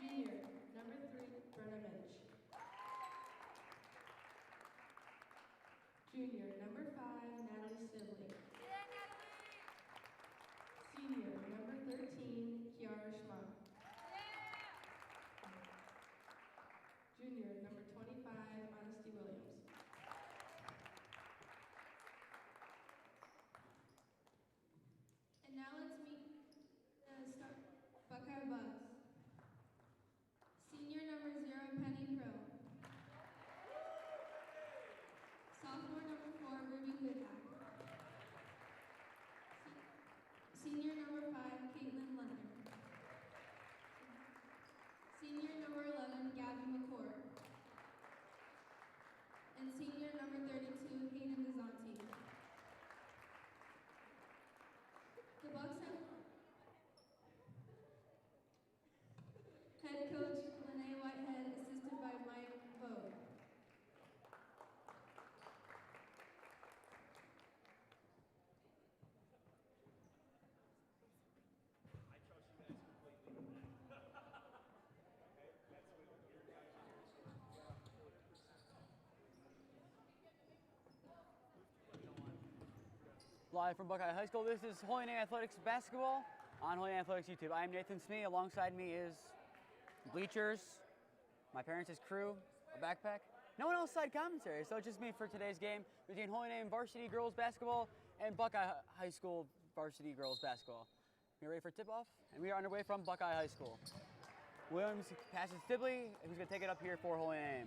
Junior, number 3, Brenna Minch. Junior, number 5, Natalie Sibley. Senior, number 13, Kiara Schmuck. Junior, number 25, Honesty Williams. And now let's meet the Buckeye Bucks. Senior number 0, Penny Pro. Sophomore number 4, Ruby Goodhack. Senior number 5, Caitlin Leonard. Senior number 11, Gabby McCord. And senior number 32, Hayden DeZanti. The Bucks have head coach Lene Whitehead, assisted by Mike Vogue. Live from Buckeye High School, this is Holy Name Athletics basketball on Holy Name Athletics YouTube. I am Nathan Smee. Alongside me is bleachers, my parents' crew, a backpack. No one else side commentary, so it's just me for today's game between Holy Name Varsity Girls Basketball and Buckeye High School Varsity Girls Basketball. We're ready for tip-off, and we are underway from Buckeye High School. Williams passes Stibley, who's going to take it up here for Holy Name.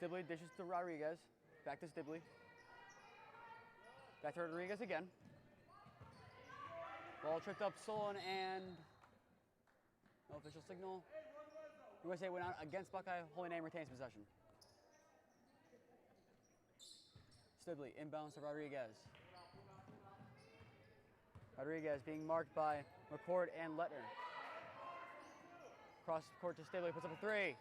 Stibley dishes to Rodriguez, back to Stibley. Back to Rodriguez again. Ball tripped up Solon and no official signal. USA went out against Buckeye. Holy Name retains possession. Stibley inbounds to Rodriguez. Rodriguez being marked by McCord and Lettner. Cross court to Stibley, puts up a 3.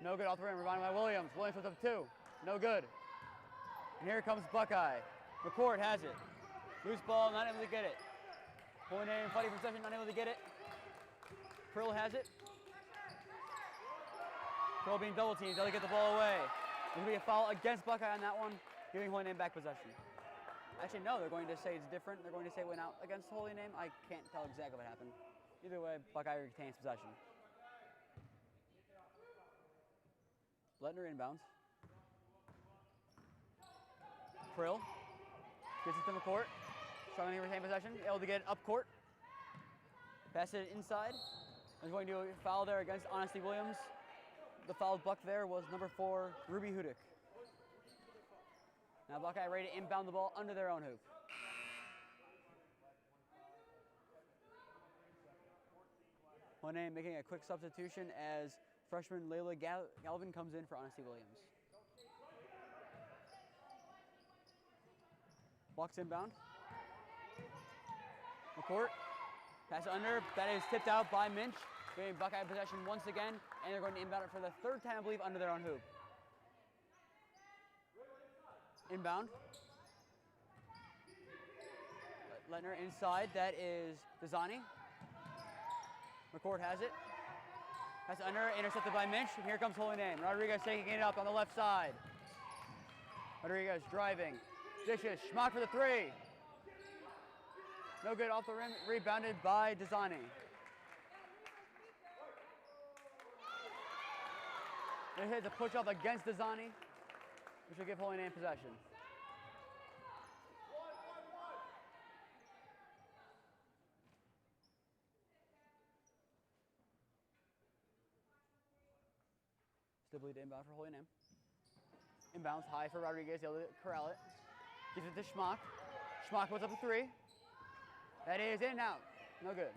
No good off the rim, rebounded by Williams. Williams puts up 2. No good. And here comes Buckeye. McCord has it. Loose ball, not able to get it. Holy Name fighting for possession, not able to get it. Krill has it. Krill being double teamed, doesn't get the ball away. There's going to be a foul against Buckeye on that one, giving Holy Name back possession. Actually, no, they're going to say it's different. They're going to say it went out against Holy Name. I can't tell exactly what happened. Either way, Buckeye retains possession. Lettner inbounds. Krill gets it to McCourt. Struggling to retain possession, able to get it up court. Pass it inside. There's going to be a foul there against Honesty Williams. The fouled Buck there was number 4, Ruby Hudick. Now Buckeye ready to inbound the ball under their own hoop. Holy Name making a quick substitution as freshman Layla Galvin comes in for Honesty Williams. Bucks inbound. McCourt, pass it under, that is tipped out by Minch, giving Buckeye possession once again, and they're going to inbound it for the 3rd time, I believe, under their own hoop. Inbound. Lettner inside, that is Desani. McCourt has it. Pass it under, intercepted by Minch, and here comes Holy Name. Rodriguez taking it up on the left side. Rodriguez driving. Dishes, Schmock for the 3. No good off the rim, rebounded by Desani. It hits a push off against Desani, which will give Holy Name possession. Stibley to inbound for Holy Name. Inbounds high for Rodriguez, able to corral it. Gives it to Schmock. Schmock puts up a 3. That is in and out. No good.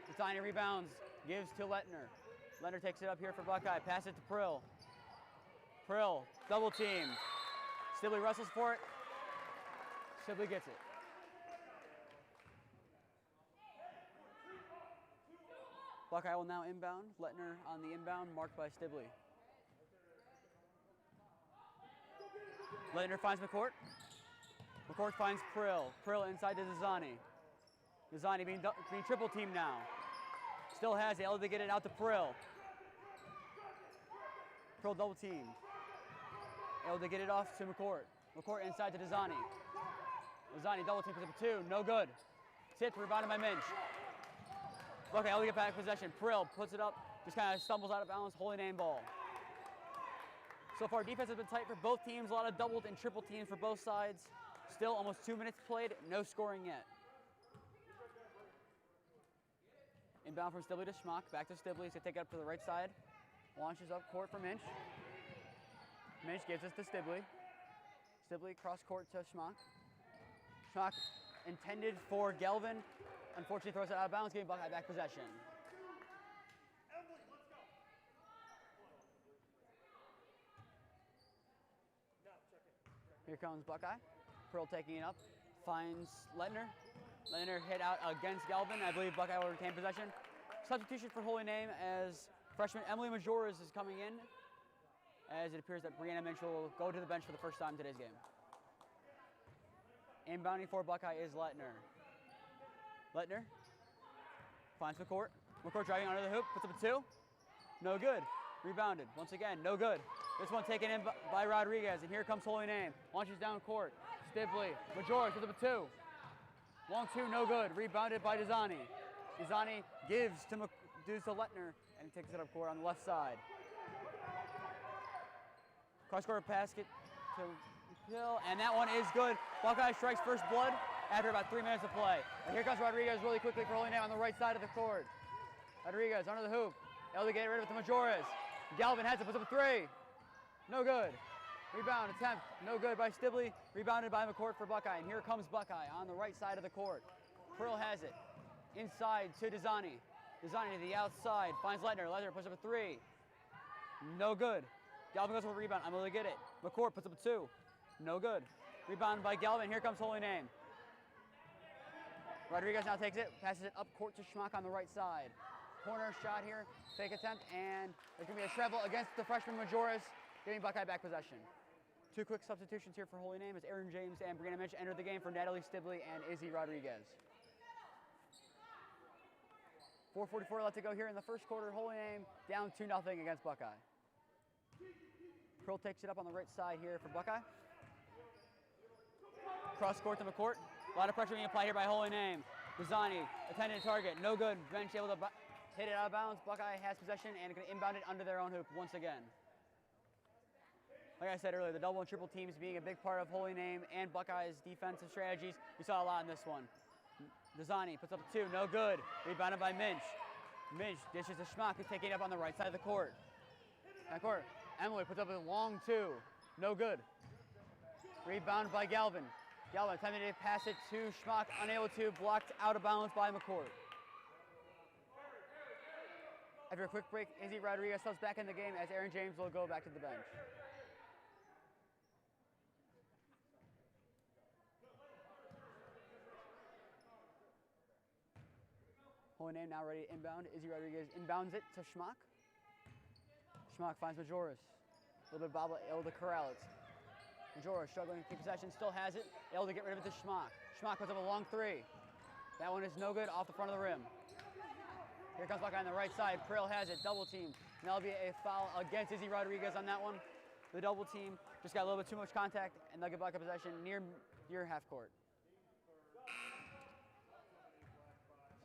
Desani rebounds, gives to Lettner. Lettner takes it up here for Buckeye. Pass it to Prill. Prill, double team. Stibley wrestles for it. Stibley gets it. Buckeye will now inbound. Lettner on the inbound, marked by Stibley. Lettner finds McCourt. McCourt finds Prill. Prill inside to Desani. Desani being triple teamed now. Still has it, able to get it out to Prill. Prill double team. Able to get it off to McCourt. McCourt inside to Desani. Desani double team, puts up a 2, no good. Tipped, rebounded by Minch. Buckeye able to get back possession. Prill puts it up, just kind of stumbles out of bounds, Holy Name ball. So far, defense has been tight for both teams. A lot of double and triple teams for both sides. Still almost 2 minutes played, no scoring yet. Inbound from Stibley to Schmock, back to Stibley, so take it up to the right side. Launches up court for Minch. Minch gives us to Stibley. Stibley cross court to Schmock. Schmock intended for Galvin. Unfortunately throws it out of bounds, giving Buckeye back possession. Here comes Buckeye. Pearl taking it up, finds Lettner. Lettner hit out against Galvin. I believe Buckeye will retain possession. Substitution for Holy Name as freshman Emily Majoras is coming in, as it appears that Brianna Minch will go to the bench for the first time in today's game. Inbounding for Buckeye is Lettner. Lettner finds McCourt. McCourt driving under the hoop, puts up a 2. No good. Rebounded. Once again, no good. This one taken in by Rodriguez, and here comes Holy Name. Launches down court. Stibley. Majoras puts up a 2. Long 2, no good. Rebounded by Desani. Desani gives to Lettner, and takes it up court on the left side. Cross-court basket to Hill, and that one is good. Buckeye strikes first blood after about 3 minutes of play. And here comes Rodriguez really quickly for Holy Name on the right side of the court. Rodriguez under the hoop, able to get rid of it to Majoras. Galvin has it, puts up a 3. No good. Rebound attempt, no good by Stibley. Rebounded by McCourt for Buckeye. And here comes Buckeye on the right side of the court. Pearl has it. Inside to Desani. Desani to the outside, finds Lettner. Lettner puts up a 3. No good. Galvin goes for a rebound, I'm able to get it. McCourt puts up a 2. No good. Rebound by Galvin, here comes Holy Name. Rodriguez now takes it, passes it up court to Schmock on the right side. Corner shot here, fake attempt, and there's gonna be a treble against the freshman Majoras, giving Buckeye back possession. 2 quick substitutions here for Holy Name as Aaron James and Brianna Minch enter the game for Natalie Stibley and Izzy Rodriguez. 4:44 left to go here in the first quarter. Holy Name down 2-0 against Buckeye. Pearl takes it up on the right side here for Buckeye. Cross court to McCourt. A lot of pressure being applied here by Holy Name. Desani, attended target, no good. Bench able to hit it out of bounds. Buckeye has possession and going to inbound it under their own hoop once again. Like I said earlier, the double and triple teams being a big part of Holy Name and Buckeye's defensive strategies. We saw a lot in this one. Desani puts up a 2, no good. Rebounded by Minch. Minch dishes to Schmock, who's taking it up on the right side of the court. Backcourt, Emily puts up a long 2, no good. Rebound by Galvin. Galvin attempting to pass it to Schmock, unable to, blocked out of bounds by McCourt. After a quick break, Izzy Rodriguez steps back in the game as Aaron James will go back to the bench. Holy Name now ready to inbound. Izzy Rodriguez inbounds it to Schmock. Schmock finds Majoras. A little bit bobble, able to corral it. Majoras struggling to keep possession, still has it, able to get rid of it to Schmock. Schmock puts up a long 3. That one is no good, off the front of the rim. Here comes Buckeye on the right side. Prill has it, double team. And that'll be a foul against Izzy Rodriguez on that one. The double team just got a little bit too much contact, and they'll get Buckeye possession near half court.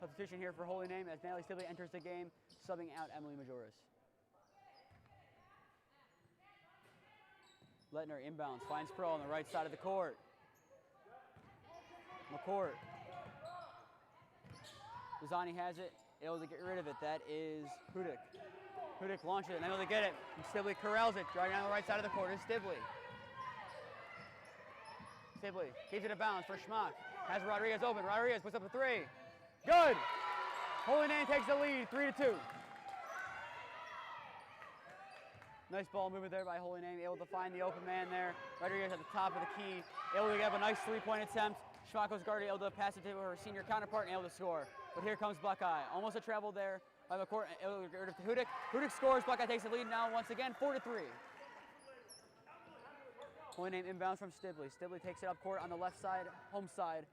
Substitution here for Holy Name as Natalie Stibley enters the game, subbing out Emily Majoras. Lettner inbounds, finds Pearl on the right side of the court. McCourt. Desani has it, able to get rid of it. That is Hudik. Hudik launches it, able to get it. And Stibley corrals it, driving down the right side of the court is Stibley. Stibley keeps it a balance for Schmock. Has Rodriguez open. Rodriguez puts up a 3. Good! Holy Name takes the lead, 3-2. Nice ball movement there by Holy Name, able to find the open man there. Rodriguez at the top of the key, able to get up a nice 3-point attempt. Schmock was guarded, able to pass it to her senior counterpart and able to score. But here comes Buckeye. Almost a travel there by McCourt, able to get rid of Hudik. Hudik scores, Buckeye takes the lead now once again, 4-3. Holy Name inbounds from Stibley. Stibley takes it up court on the left side, home side.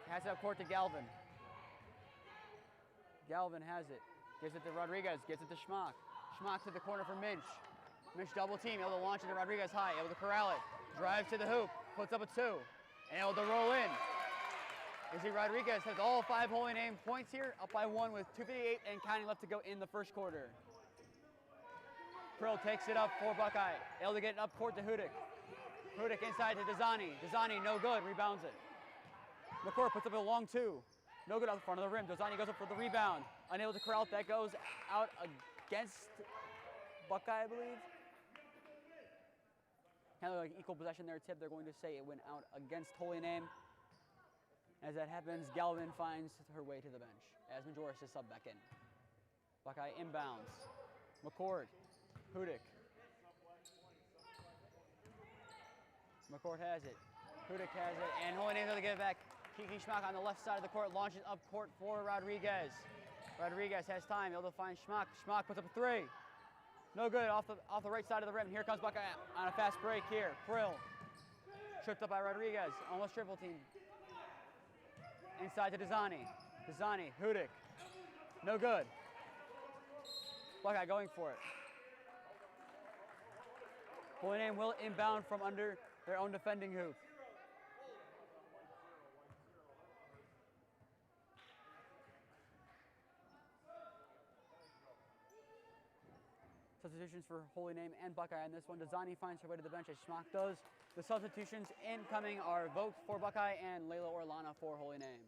Has it up court to Galvin. Galvin has it. Gives it to Rodriguez, gets it to Schmock. Schmock to the corner for Minch. Minch double team, able to launch it to Rodriguez high, able to corral it. Drives to the hoop, puts up a 2, and able to roll in. Izzy Rodriguez has all 5 Holy Name points here, up by 1 with 2:58 and counting left to go in the first quarter. Prill takes it up for Buckeye, able to get it up court to Hudick. Hudick inside to Dezani. Dezani, no good, rebounds it. McCourt puts up a long 2. No good out the front of the rim. Dezani goes up for the rebound. Unable to corral it. That goes out against Buckeye, I believe. Kind of like equal possession there, tip. They're going to say it went out against Holy Name. As that happens, Galvin finds her way to the bench as Majoris is subbed back in. Buckeye inbounds. McCourt, Hudick. McCourt has it. Hudick has it, and Holy Name's able to get it back. Kiki Schmock on the left side of the court, launches up court for Rodriguez. Rodriguez has time, able to find Schmock. Schmock puts up a 3. No good, off the right side of the rim. Here comes Buckeye on a fast break here. Prill, tripped up by Rodriguez, almost triple team. Inside to Dezani. Dezani, Hudick. No good. Buckeye going for it. Holy Name will inbound from under their own defending hoop. Substitutions for Holy Name and Buckeye on this one. Dezani finds her way to the bench as Schmock does. The substitutions incoming are Vogt for Buckeye and Layla Orlana for Holy Name.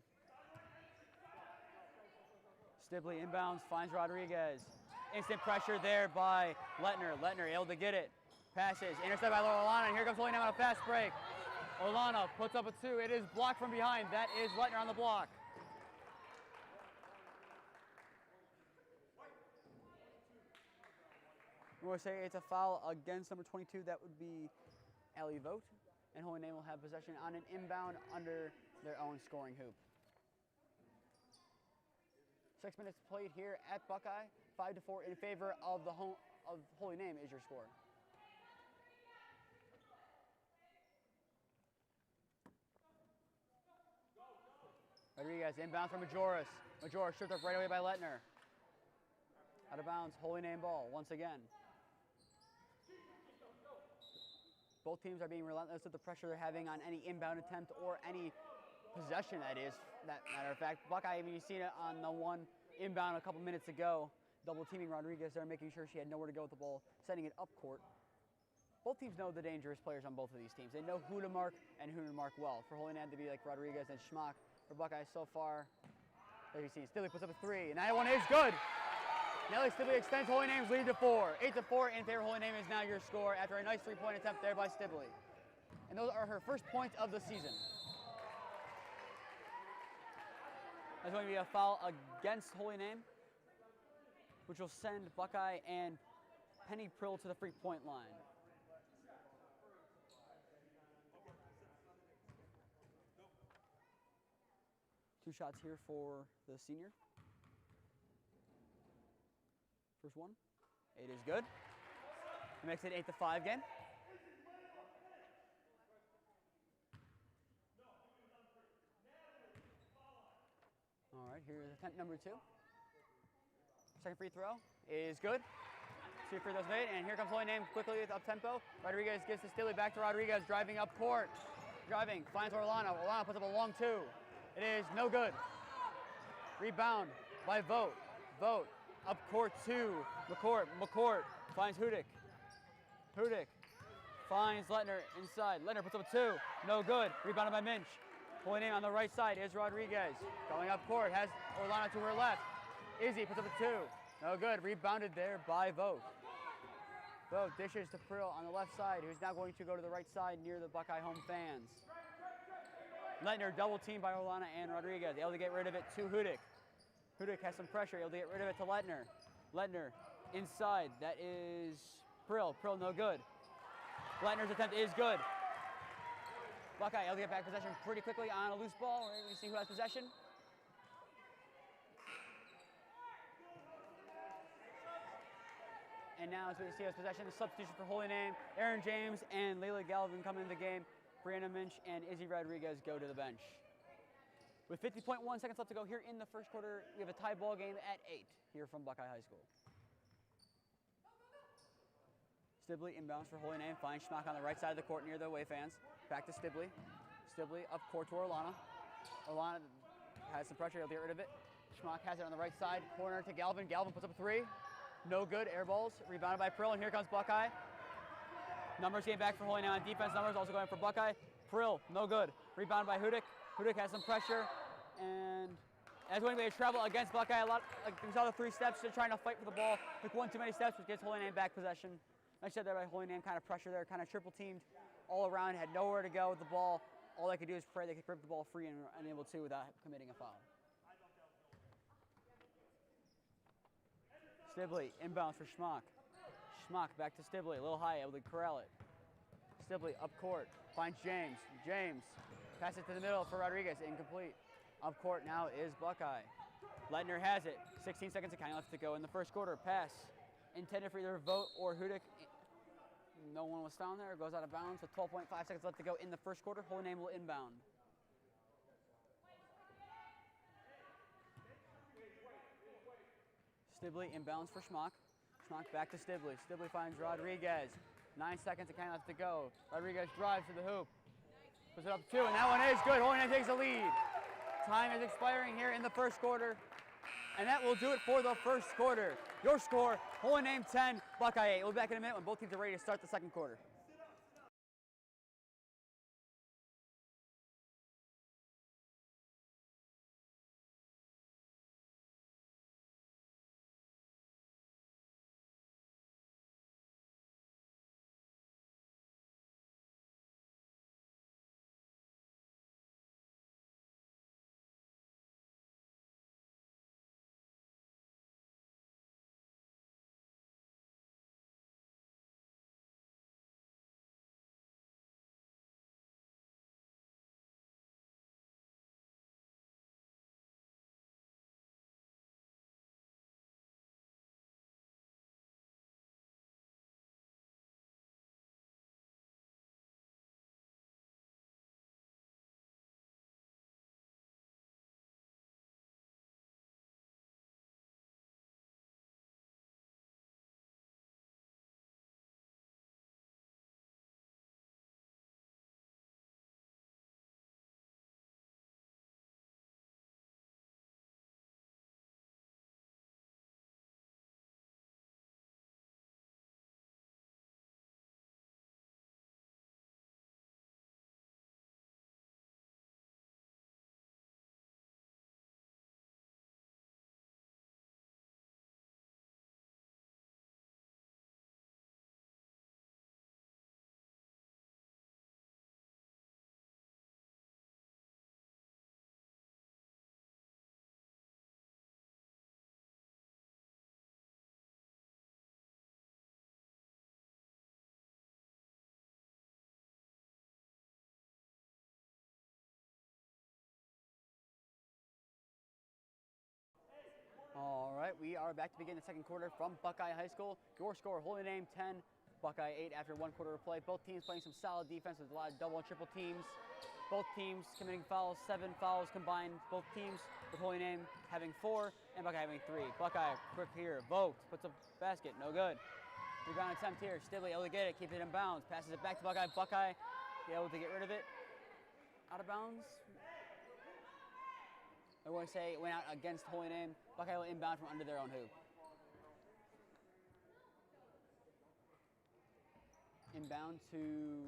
Stibley inbounds, finds Rodriguez. Instant pressure there by Lettner. Lettner able to get it. Passes, intercepted by Orlana, and here comes Holy Name on a fast break. Orlana puts up a 2. It is blocked from behind. That is Lettner on the block. We're going to say it's a foul against number 22. That would be Ellie Vogt. And Holy Name will have possession on an inbound under their own scoring hoop. 6 minutes played here at Buckeye. 5-4 in favor of Holy Name is your score. Rodriguez inbounds from Majoris. Majoris stripped up right away by Lettner. Out of bounds, Holy Name ball once again. Both teams are being relentless with the pressure they're having on any inbound attempt or any possession, that is. That matter of fact, Buckeye, even you've seen it on the one inbound a couple minutes ago, double teaming Rodriguez there, making sure she had nowhere to go with the ball, sending it up court. Both teams know the dangerous players on both of these teams. They know who to mark and who to mark well. For Holy Name to be like Rodriguez and Schmock, for Buckeye so far, as you see, Stibley puts up a 3, and that one is good. Nelly Stibley extends Holy Name's lead to 4. 8-4 in favor of Holy Name is now your score after a nice 3-point attempt there by Stibley. And those are her first points of the season. There's going to be a foul against Holy Name, which will send Buckeye and Penny Prill to the free-point line. Two shots here for the senior. First one, it is good. It makes it 8-5 again. All right, here's attempt number 2. Second free throw is good. 2 free throws made, and here comes Holy Name quickly with up-tempo. Rodriguez gives to Stibley, back to Rodriguez, driving up court. Driving, finds Orlana. Orlana puts up a long 2. It is no good. Rebound by Vogt. Vogt up court to McCourt. McCourt finds Hudick. Hudick finds Lettner inside. Lettner puts up a 2. No good. Rebounded by Minch. Holy Name on the right side is Rodriguez. Going up court, has Orlana to her left. Izzy puts up a 2. No good. Rebounded there by Vogt. Vogt dishes to Prill on the left side, who's now going to go to the right side near the Buckeye home fans. Lettner double teamed by Orlana and Rodriguez. Able to get rid of it to Hudick. Hudick has some pressure. Able to get rid of it to Lettner. Lettner inside. That is Prill. Prill no good. Lettner's attempt is good. Buckeye able to get back possession pretty quickly on a loose ball. We're going to see who has possession. And now as we see who has possession, the substitution for Holy Name. Aaron James and Layla Galvin come into the game. Brianna Minch and Izzy Rodriguez go to the bench. With 50.1 seconds left to go here in the first quarter, we have a tie ball game at 8 here from Buckeye High School. Stibley inbounds for Holy Name, finds Schmack on the right side of the court near the away fans. Back to Stibley. Stibley up court to Orlana. Orlana has some pressure, he'll get rid of it. Schmack has it on the right side, corner to Galvin. Galvin puts up a 3. No good, air balls, rebounded by Prill, and here comes Buckeye. Numbers came back for Holy Name on defense, numbers also going for Buckeye. Prill, no good, rebounded by Hudik. Hudik has some pressure, and as going to be a travel against Buckeye, we saw the 3 steps, they're trying to fight for the ball. Took one too many steps, which gets Holy Name back possession. Nice shot there by Holy Name, kind of pressure there, kind of triple teamed all around, had nowhere to go with the ball. All they could do is pray they could rip the ball free and unable to without committing a foul. Stibley inbounds for Schmack. Schmack back to Stibley, a little high, able to corral it. Stibley up court, finds James. James, pass it to the middle for Rodriguez, incomplete. Up court now is Buckeye. Leitner has it, 16 seconds of counting left to go in the first quarter. Pass intended for either Vogt or Hudik. No one was found there, goes out of bounds with 12.5 seconds left to go in the first quarter. Holy Name will inbound. Stibley inbounds for Schmack. Schmack back to Stibley. Stibley finds Rodriguez. 9 seconds of counting left to go. Rodriguez drives to the hoop. Puts it up 2, and that one is good. Holy Name takes the lead. Time is expiring here in the first quarter. And that will do it for the first quarter. Your score, Holy Name 10, Buckeye 8. We'll be back in a minute when both teams are ready to start the second quarter. All right, we are back to begin the second quarter from Buckeye High School. Your score, Holy Name 10, Buckeye 8 after 1 quarter of play. Both teams playing some solid defense with a lot of double and triple teams. Both teams committing fouls, 7 fouls combined. Both teams with Holy Name having 4 and Buckeye having 3. Buckeye, quick here, Vogt puts a basket, no good. Rebound attempt here, Stibley able to get it, keep it in bounds, passes it back to Buckeye. Buckeye able to get rid of it. Out of bounds. I want to say it went out against Holy Name. Buckeye will inbound from under their own hoop. Inbound to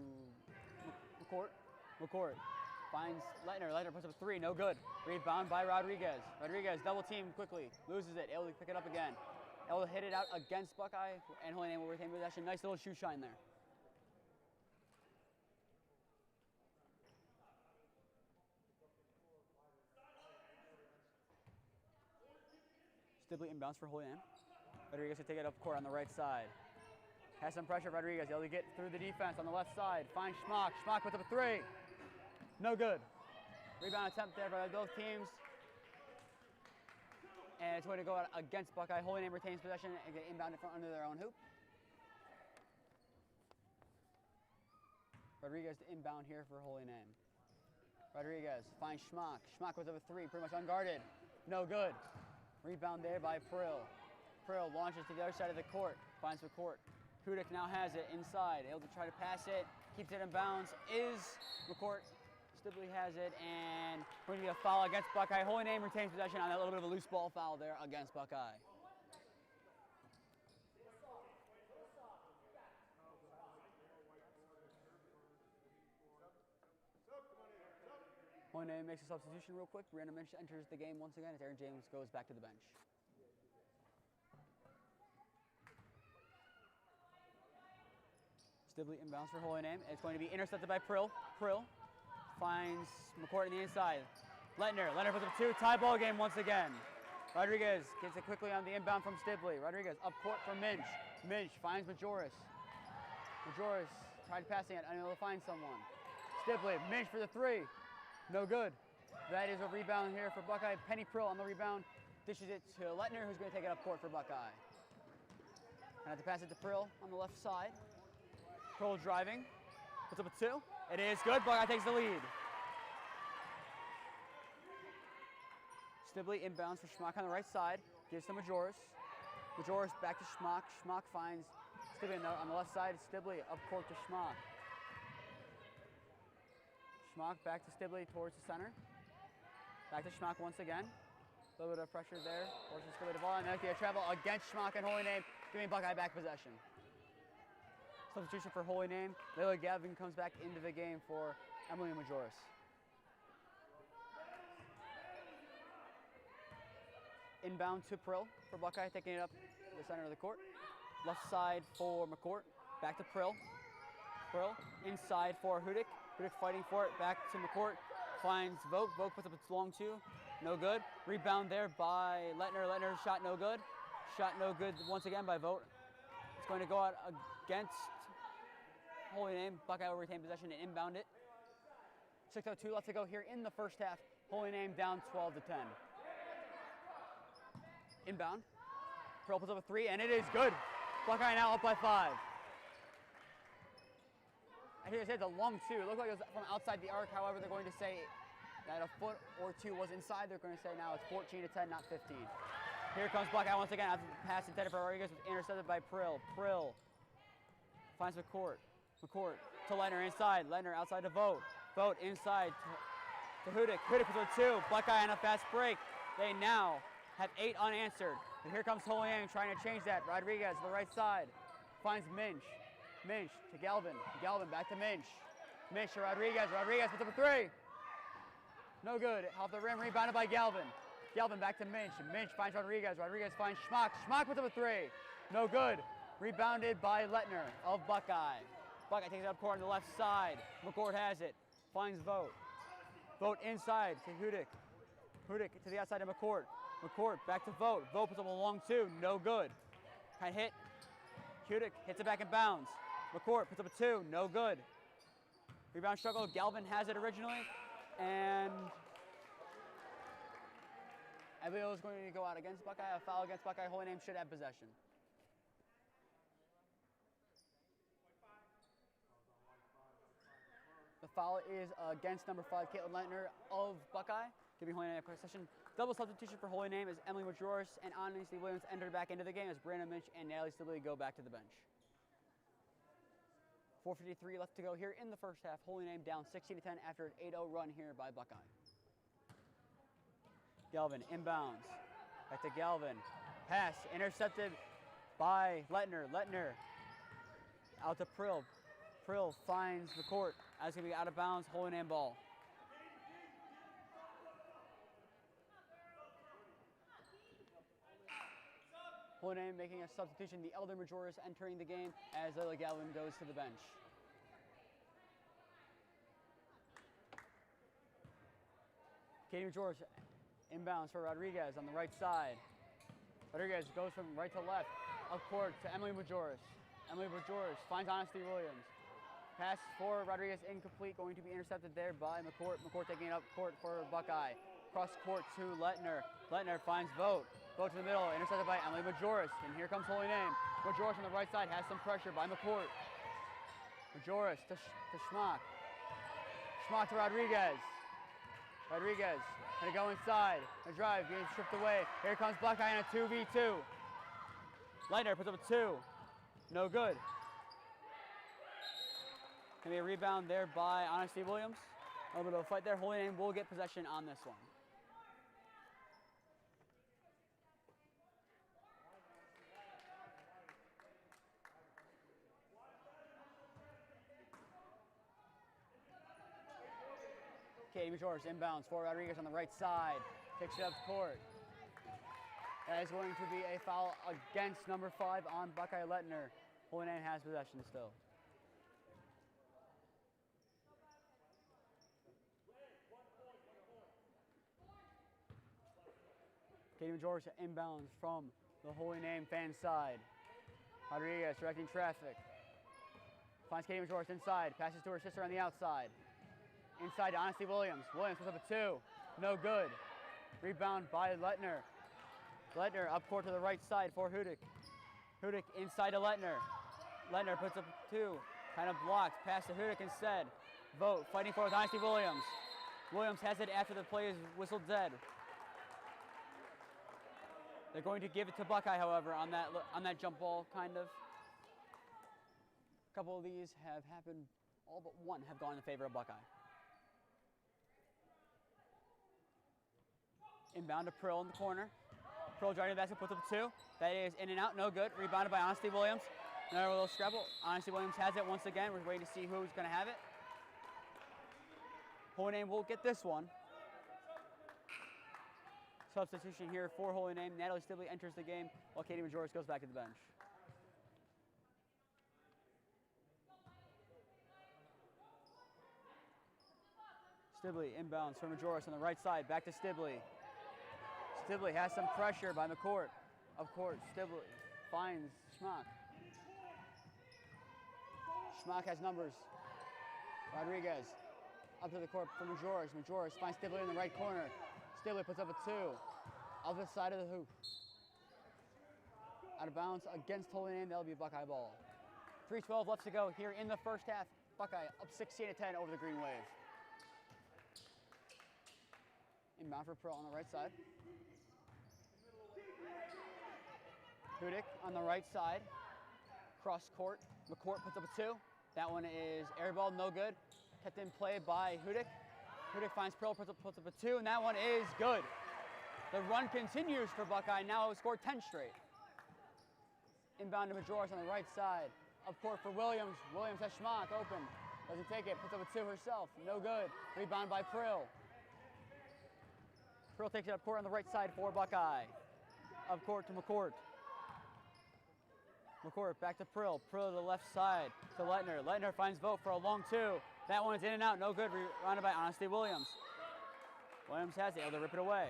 McCourt. McCourt finds Leitner. Leitner puts up a 3, no good. Rebound by Rodriguez. Rodriguez double team quickly, loses it, able to pick it up again. Able to hit it out against Buckeye, and Holy Name will retain possession. Nice little shoe shine there. Stibley inbounds for Holy Name. Rodriguez will take it up court on the right side. Has some pressure, Rodriguez able to get through the defense on the left side. Finds Schmack. Schmack puts up a 3. No good. Rebound attempt there by both teams. And it's going to go out against Buckeye. Holy Name retains possession and get inbounded from under their own hoop. Rodriguez to inbound here for Holy Name. Rodriguez finds Schmock. Schmock goes over 3, pretty much unguarded. No good. Rebound there by Prill. Prill launches to the other side of the court, finds McCourt. Hudick now has it inside, able to try to pass it, keeps it in bounds, is McCourt. Stibley has it, and going to be a foul against Buckeye. Holy Name retains possession on that little bit of a loose ball foul there against Buckeye. Holy Name makes a substitution real quick. Brianna Minch enters the game once again as Aaron James goes back to the bench. Stibley inbounds for Holy Name. It's going to be intercepted by Prill. Prill finds McCourt in the inside. Lettner puts up 2. Tie ball game once again. Rodriguez gets it quickly on the inbound from Stibley. Rodriguez up court for Minch. Minch finds Majoris. Majoris tried passing it, unable to find someone. Stibley, Minch for the 3. No good. That is a rebound here for Buckeye. Penny Prill on the rebound. Dishes it to Lettner, who's going to take it up court for Buckeye. And have to pass it to Prill on the left side. Prill driving. Puts up a 2. It is good. Buckeye takes the lead. Stibley inbounds for Schmock on the right side. Gives to Majoris. Majoris back to Schmock. Schmock finds Stibley on the left side. Stibley up court to Schmock. Schmock back to Stibley towards the center. Back to Schmock once again. A little bit of pressure there. Forces Stibley to ball. And now they travel against Schmock and Holy Name, giving Buckeye back possession. Substitution for Holy Name. Layla Gavin comes back into the game for Emily Majoris. Inbound to Prill for Buckeye, taking it up to the center of the court. Left side for McCourt. Back to Prill. Prill inside for Hudick. Hudick fighting for it. Back to McCourt. Finds Vogt. Vogt puts up its long 2. No good. Rebound there by Lettner. Lettner shot no good. Shot no good once again by Vogt. It's going to go out against Holy Name. Buckeye will retain possession and inbound it. 6:02 left to go here in the first half. Holy Name down 12-10. Inbound. Pearl puts up a 3, and it is good. Buckeye now up by 5. I hear they say it's a long 2. It looked like it was from outside the arc. However, they're going to say that a foot or 2 was inside. They're going to say now it's 14-10, not 15. Here comes Buckeye once again after the pass intended for Rodriguez was intercepted by Prill. Prill finds McCourt. McCourt to Lettner inside. Lettner outside to Vogt. Vogt inside to Hudick. Hudick puts up a 2. Buckeye on a fast break. They now have 8 unanswered. And here comes Holy Name trying to change that. Rodriguez to the right side. Finds Minch. Minch to Galvin. Galvin back to Minch. Minch to Rodriguez. Rodriguez puts up a 3. No good. Off the rim, rebounded by Galvin. Galvin back to Minch. Minch finds Rodriguez. Rodriguez finds Schmock. Schmock puts up a 3. No good. Rebounded by Lettner of Buckeye. Buckeye takes it up court on the left side. McCourt has it. Finds Vogt. Vogt inside to Hudick. Hudick to the outside of McCourt. McCourt back to Vogt. Vogt puts up a long 2. No good. Kind of hit. Hudick hits it back in bounds. McCourt puts up a 2. No good. Rebound struggle. Galvin has it originally. And Abiel is going to go out against Buckeye. A foul against Buckeye. Holy Name should have possession. The foul is against number 5, Caitlin Lettner of Buckeye, giving Holy Name a possession. Double substitution for Holy Name as Emily Majoris and Anna Williams enter back into the game as Brianna Minch and Natalie Stibley go back to the bench. 4:53 left to go here in the first half. Holy Name down 16-10 after an 8-0 run here by Buckeye. Galvin inbounds. Back to Galvin. Pass intercepted by Lettner. Lettner out to Prill. Prill finds the court. That's going to be out of bounds. Holy Name ball. Holy Name making a substitution. The elder Majoris entering the game as Layla Galvin goes to the bench. Katie Majoris inbounds for Rodriguez on the right side. Rodriguez goes from right to left. Up court to Emily Majoris. Emily Majoris finds Honesty Williams. Pass for Rodriguez incomplete, going to be intercepted there by McCourt. McCourt taking it up court for Buckeye. Cross court to Lettner. Lettner finds Vogt. Vogt to the middle, intercepted by Emily Majoris. And here comes Holy Name. Majoris on the right side has some pressure by McCourt. Majoris to Schmock. Schmock to Rodriguez. Rodriguez gonna go inside. A drive, getting stripped away. Here comes Buckeye on a 2v2. Leitner puts up a 2. No good. Gonna be a rebound there by Honesty Williams. A little bit of a fight there. Holy Name will get possession on this one. Katie Majors inbounds for Rodriguez on the right side. Takes it up court. That is going to be a foul against number 5 on Buckeye Leitner. Holy Name has possession still. Katie Majors inbounds from the Holy Name fan side. Rodriguez directing traffic. Finds Katie Majors inside. Passes to her sister on the outside. Inside to Honesty Williams. Williams puts up a 2. No good. Rebound by Leitner. Leitner up court to the right side for Hudick. Hudick inside to Leitner. Leitner puts up 2. Kind of blocked. Pass to Hudick instead. Vogt fighting for it with Honesty Williams. Williams has it after the play is whistled dead. They're going to give it to Buckeye, however, on that jump ball, kind of. A couple of these have happened. All but one have gone in favor of Buckeye. Inbound to Prill in the corner. Prill driving the basket, puts up a 2. That is in and out, no good. Rebounded by Honesty Williams. Another little scrabble. Honesty Williams has it once again. We're waiting to see who's going to have it. Holy Name will get this one. Substitution here for Holy Name. Natalie Stibley enters the game while Katie Majors goes back to the bench. Stibley inbounds for Majoris on the right side. Back to Stibley. Stibley has some pressure by McCourt. Of course, Stibley finds Schmock. Schmock has numbers. Rodriguez up to the court for Majoris. Majoris finds Stibley in the right corner. Stibley puts up a 2. Other side of the hoop. Out of bounds against Holy Name. That'll be a Buckeye ball. 3:12 left to go here in the first half. Buckeye up 16-10 over the Green Wave. Inbound for Pearl on the right side. Hudick on the right side. Cross court. McCourt puts up a 2. That one is air ball, no good. Kept in play by Hudick. Hudick finds Pearl, puts up a 2, and that one is good. The run continues for Buckeye. Now it scored 10 straight. Inbound to Majoris on the right side. Up court for Williams. Williams has Schmock open. Doesn't take it. Puts up a 2 herself. No good. Rebound by Prill. Prill takes it up court on the right side for Buckeye. Up court to McCourt. McCourt back to Prill. Prill to the left side to Leitner. Leitner finds Vogt for a long 2. That one's in and out. No good. Rounded by Honesty Williams. Williams has it. Able to rip it away.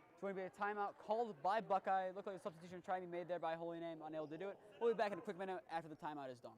It's going to be a timeout called by Buckeye. Looked like a substitution trying to be made there by Holy Name. Unable to do it. We'll be back in a quick minute after the timeout is done.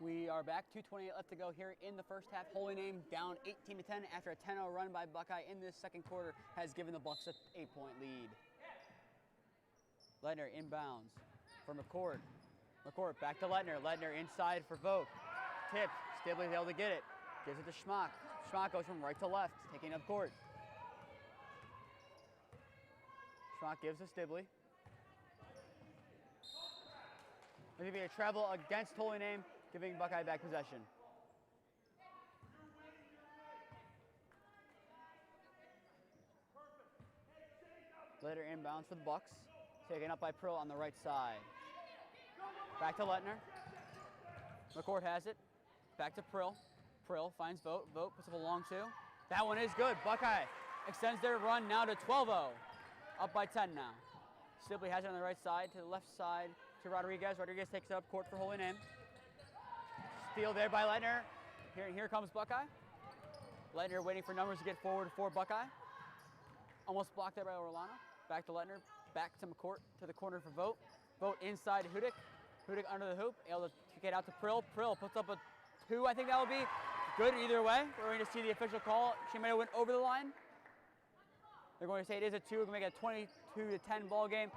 We are back, 2:28 left to go here in the first half. Holy Name down 18-10 after a 10-0 run by Buckeye in this second quarter has given the Bucks an 8-point lead. Leitner inbounds for McCourt. McCourt back to Leitner. Leitner inside for Vogt. Tipped. Stibley's able to get it. Gives it to Schmock. Schmock goes from right to left, taking up court. Schmock gives to Stibley. There's going to be a travel against Holy Name, giving Buckeye back possession. Later inbounds for the Bucks. Taken up by Prill on the right side. Back to Lettner. McCourt has it. Back to Prill. Prill finds Vogt. Vogt puts up a long two. That one is good. Buckeye extends their run now to 12-0. Up by 10 now. Stibley has it on the right side to the left side to Rodriguez. Rodriguez takes it up court for Holy Name. Steal there by Lettner. Here comes Buckeye. Lettner waiting for numbers to get forward for Buckeye. Almost blocked there by Orlano. Back to Lettner. Back to McCourt to the corner for Vogt. Vogt inside Hudick. Hudick under the hoop. Able to kick it out to Prill. Prill puts up a 2. I think that will be good either way. We're going to see the official call. She might have went over the line. They're going to say it is a 2. We're going to make it a 22-10 ball game.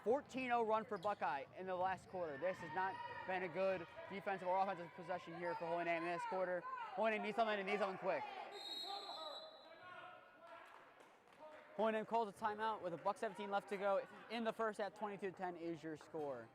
14-0 run for Buckeye in the last quarter. This has not been a good defensive or offensive possession here for Holy Name in this quarter. Holy Name needs something and needs something quick. Holy Name calls a timeout with a $1:17 left to go in the first half. 22-10 is your score.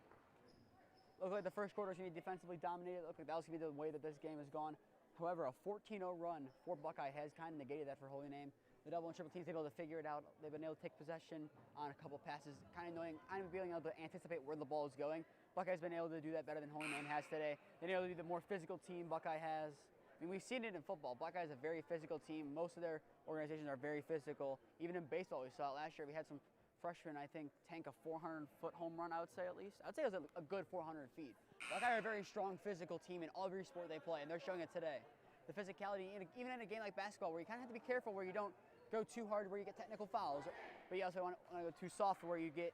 Looks like the first quarter is going to be defensively dominated. Looks like that was going to be the way that this game has gone. However, a 14-0 run for Buckeye has kind of negated that for Holy Name. The double and triple teams have been able to figure it out. They've been able to take possession on a couple passes, kind of being able to anticipate where the ball is going. Buckeye's been able to do that better than Holy Name has today. They've been able to be the more physical team Buckeye has. I mean, we've seen it in football. Buckeye is a very physical team. Most of their organizations are very physical. Even in baseball, we saw it last year. We had some freshmen, I think, tank a 400-foot home run, I would say at least. I would say it was a good 400 feet. Buckeye are a very strong physical team in every sport they play, and they're showing it today. The physicality, even in a game like basketball, where you kind of have to be careful where you don't go too hard where you get technical fouls, but you also want to go too soft where you get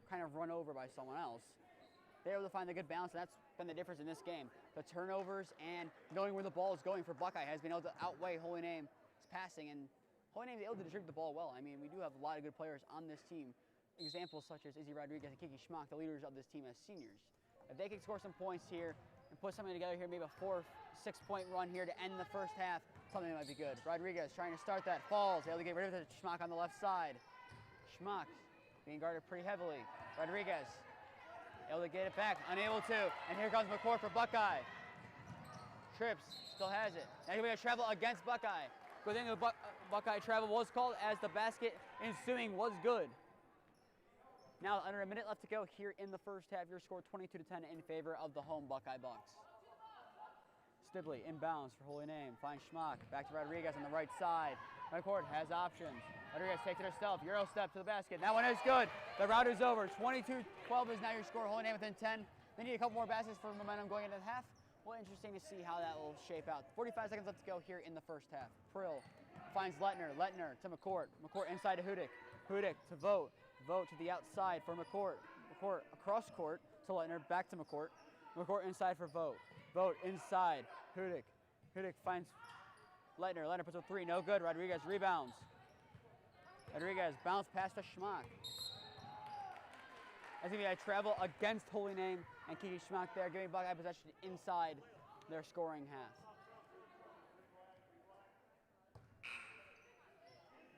kind of run over by someone else. They're able to find a good balance, and that's been the difference in this game. The turnovers and knowing where the ball is going for Buckeye has been able to outweigh Holy Name's passing, and Holy Name is able to distribute the ball well. I mean, we do have a lot of good players on this team. Examples such as Izzy Rodriguez and Kiki Schmock, the leaders of this team as seniors. If they can score some points here and put something together here, maybe a 4 or 6 point run here to end the first half, something might be good. Rodriguez trying to start that, falls, able to get rid of it to Schmock on the left side. Schmock being guarded pretty heavily. Rodriguez able to get it back, unable to, and here comes McCourt for Buckeye. Trips, still has it. Now we're going to travel against Buckeye. Good thing the Buckeye travel was called as the basket ensuing was good. Now under a minute left to go here in the first half. Your score 22-10 in favor of the home Buckeye Bucks. Stibley inbounds for Holy Name. Finds Schmock. Back to Rodriguez on the right side. McCourt has options. Rodriguez takes it herself. Euro step to the basket. That one is good. The route is over. 22-12 is now your score. Holy Name within 10. They need a couple more baskets for momentum going into the half. Well, interesting to see how that will shape out. 45 seconds left to go here in the first half. Prill finds Lettner. Lettner to McCourt. McCourt inside to Hudick. Hudick to Vogt. Vogt to the outside for McCourt. McCourt across court to Lettner. Back to McCourt. McCourt inside for Vogt. Vogt inside. Hudick. Hudick finds Lettner. Lettner puts a 3. No good. Rodriguez rebounds. Rodriguez bounce pass to Schmock. That's going to be a travel against Holy Name and Kiki Schmock there, giving Buckeye possession inside their scoring half.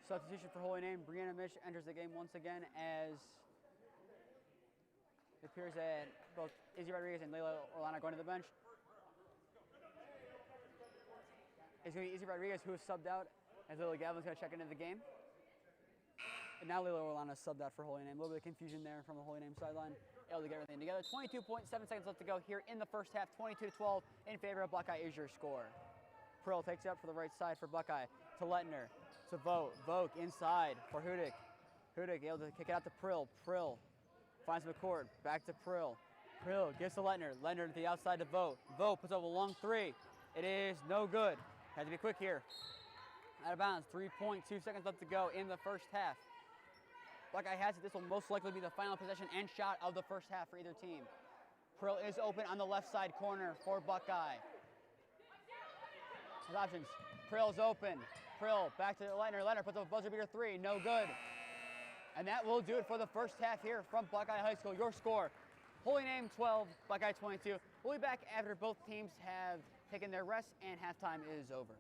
Substitution for Holy Name. Brianna Mish enters the game once again as it appears that both Izzy Rodriguez and Layla Orlano are going to the bench. It's going to be Izzy Rodriguez who is subbed out as Lila Gavin's going to check into the game. And now Layla Orlano subbed out for Holy Name. A little bit of confusion there from the Holy Name sideline. Able to get everything together. 22.7 seconds left to go here in the first half. 22-12 in favor of Buckeye is your score. Prill takes it up for the right side for Buckeye. To Lettner. To Vogt. Vogt inside for Hudick. Hudick able to kick it out to Prill. Prill finds McCourt. Back to Prill. Prill gives to Lettner. Lettner to the outside to Vogt. Vogt puts up a long 3. It is no good. Had to be quick here. Out of bounds. 3.2 seconds left to go in the first half. Buckeye has it. This will most likely be the final possession and shot of the first half for either team. Prill is open on the left side corner for Buckeye. His options. Prill's open. Prill back to Lettner. Lettner puts up a buzzer beater 3. No good. And that will do it for the first half here from Buckeye High School. Your score, Holy Name 12, Buckeye 22. We'll be back after both teams have taken their rest and halftime is over.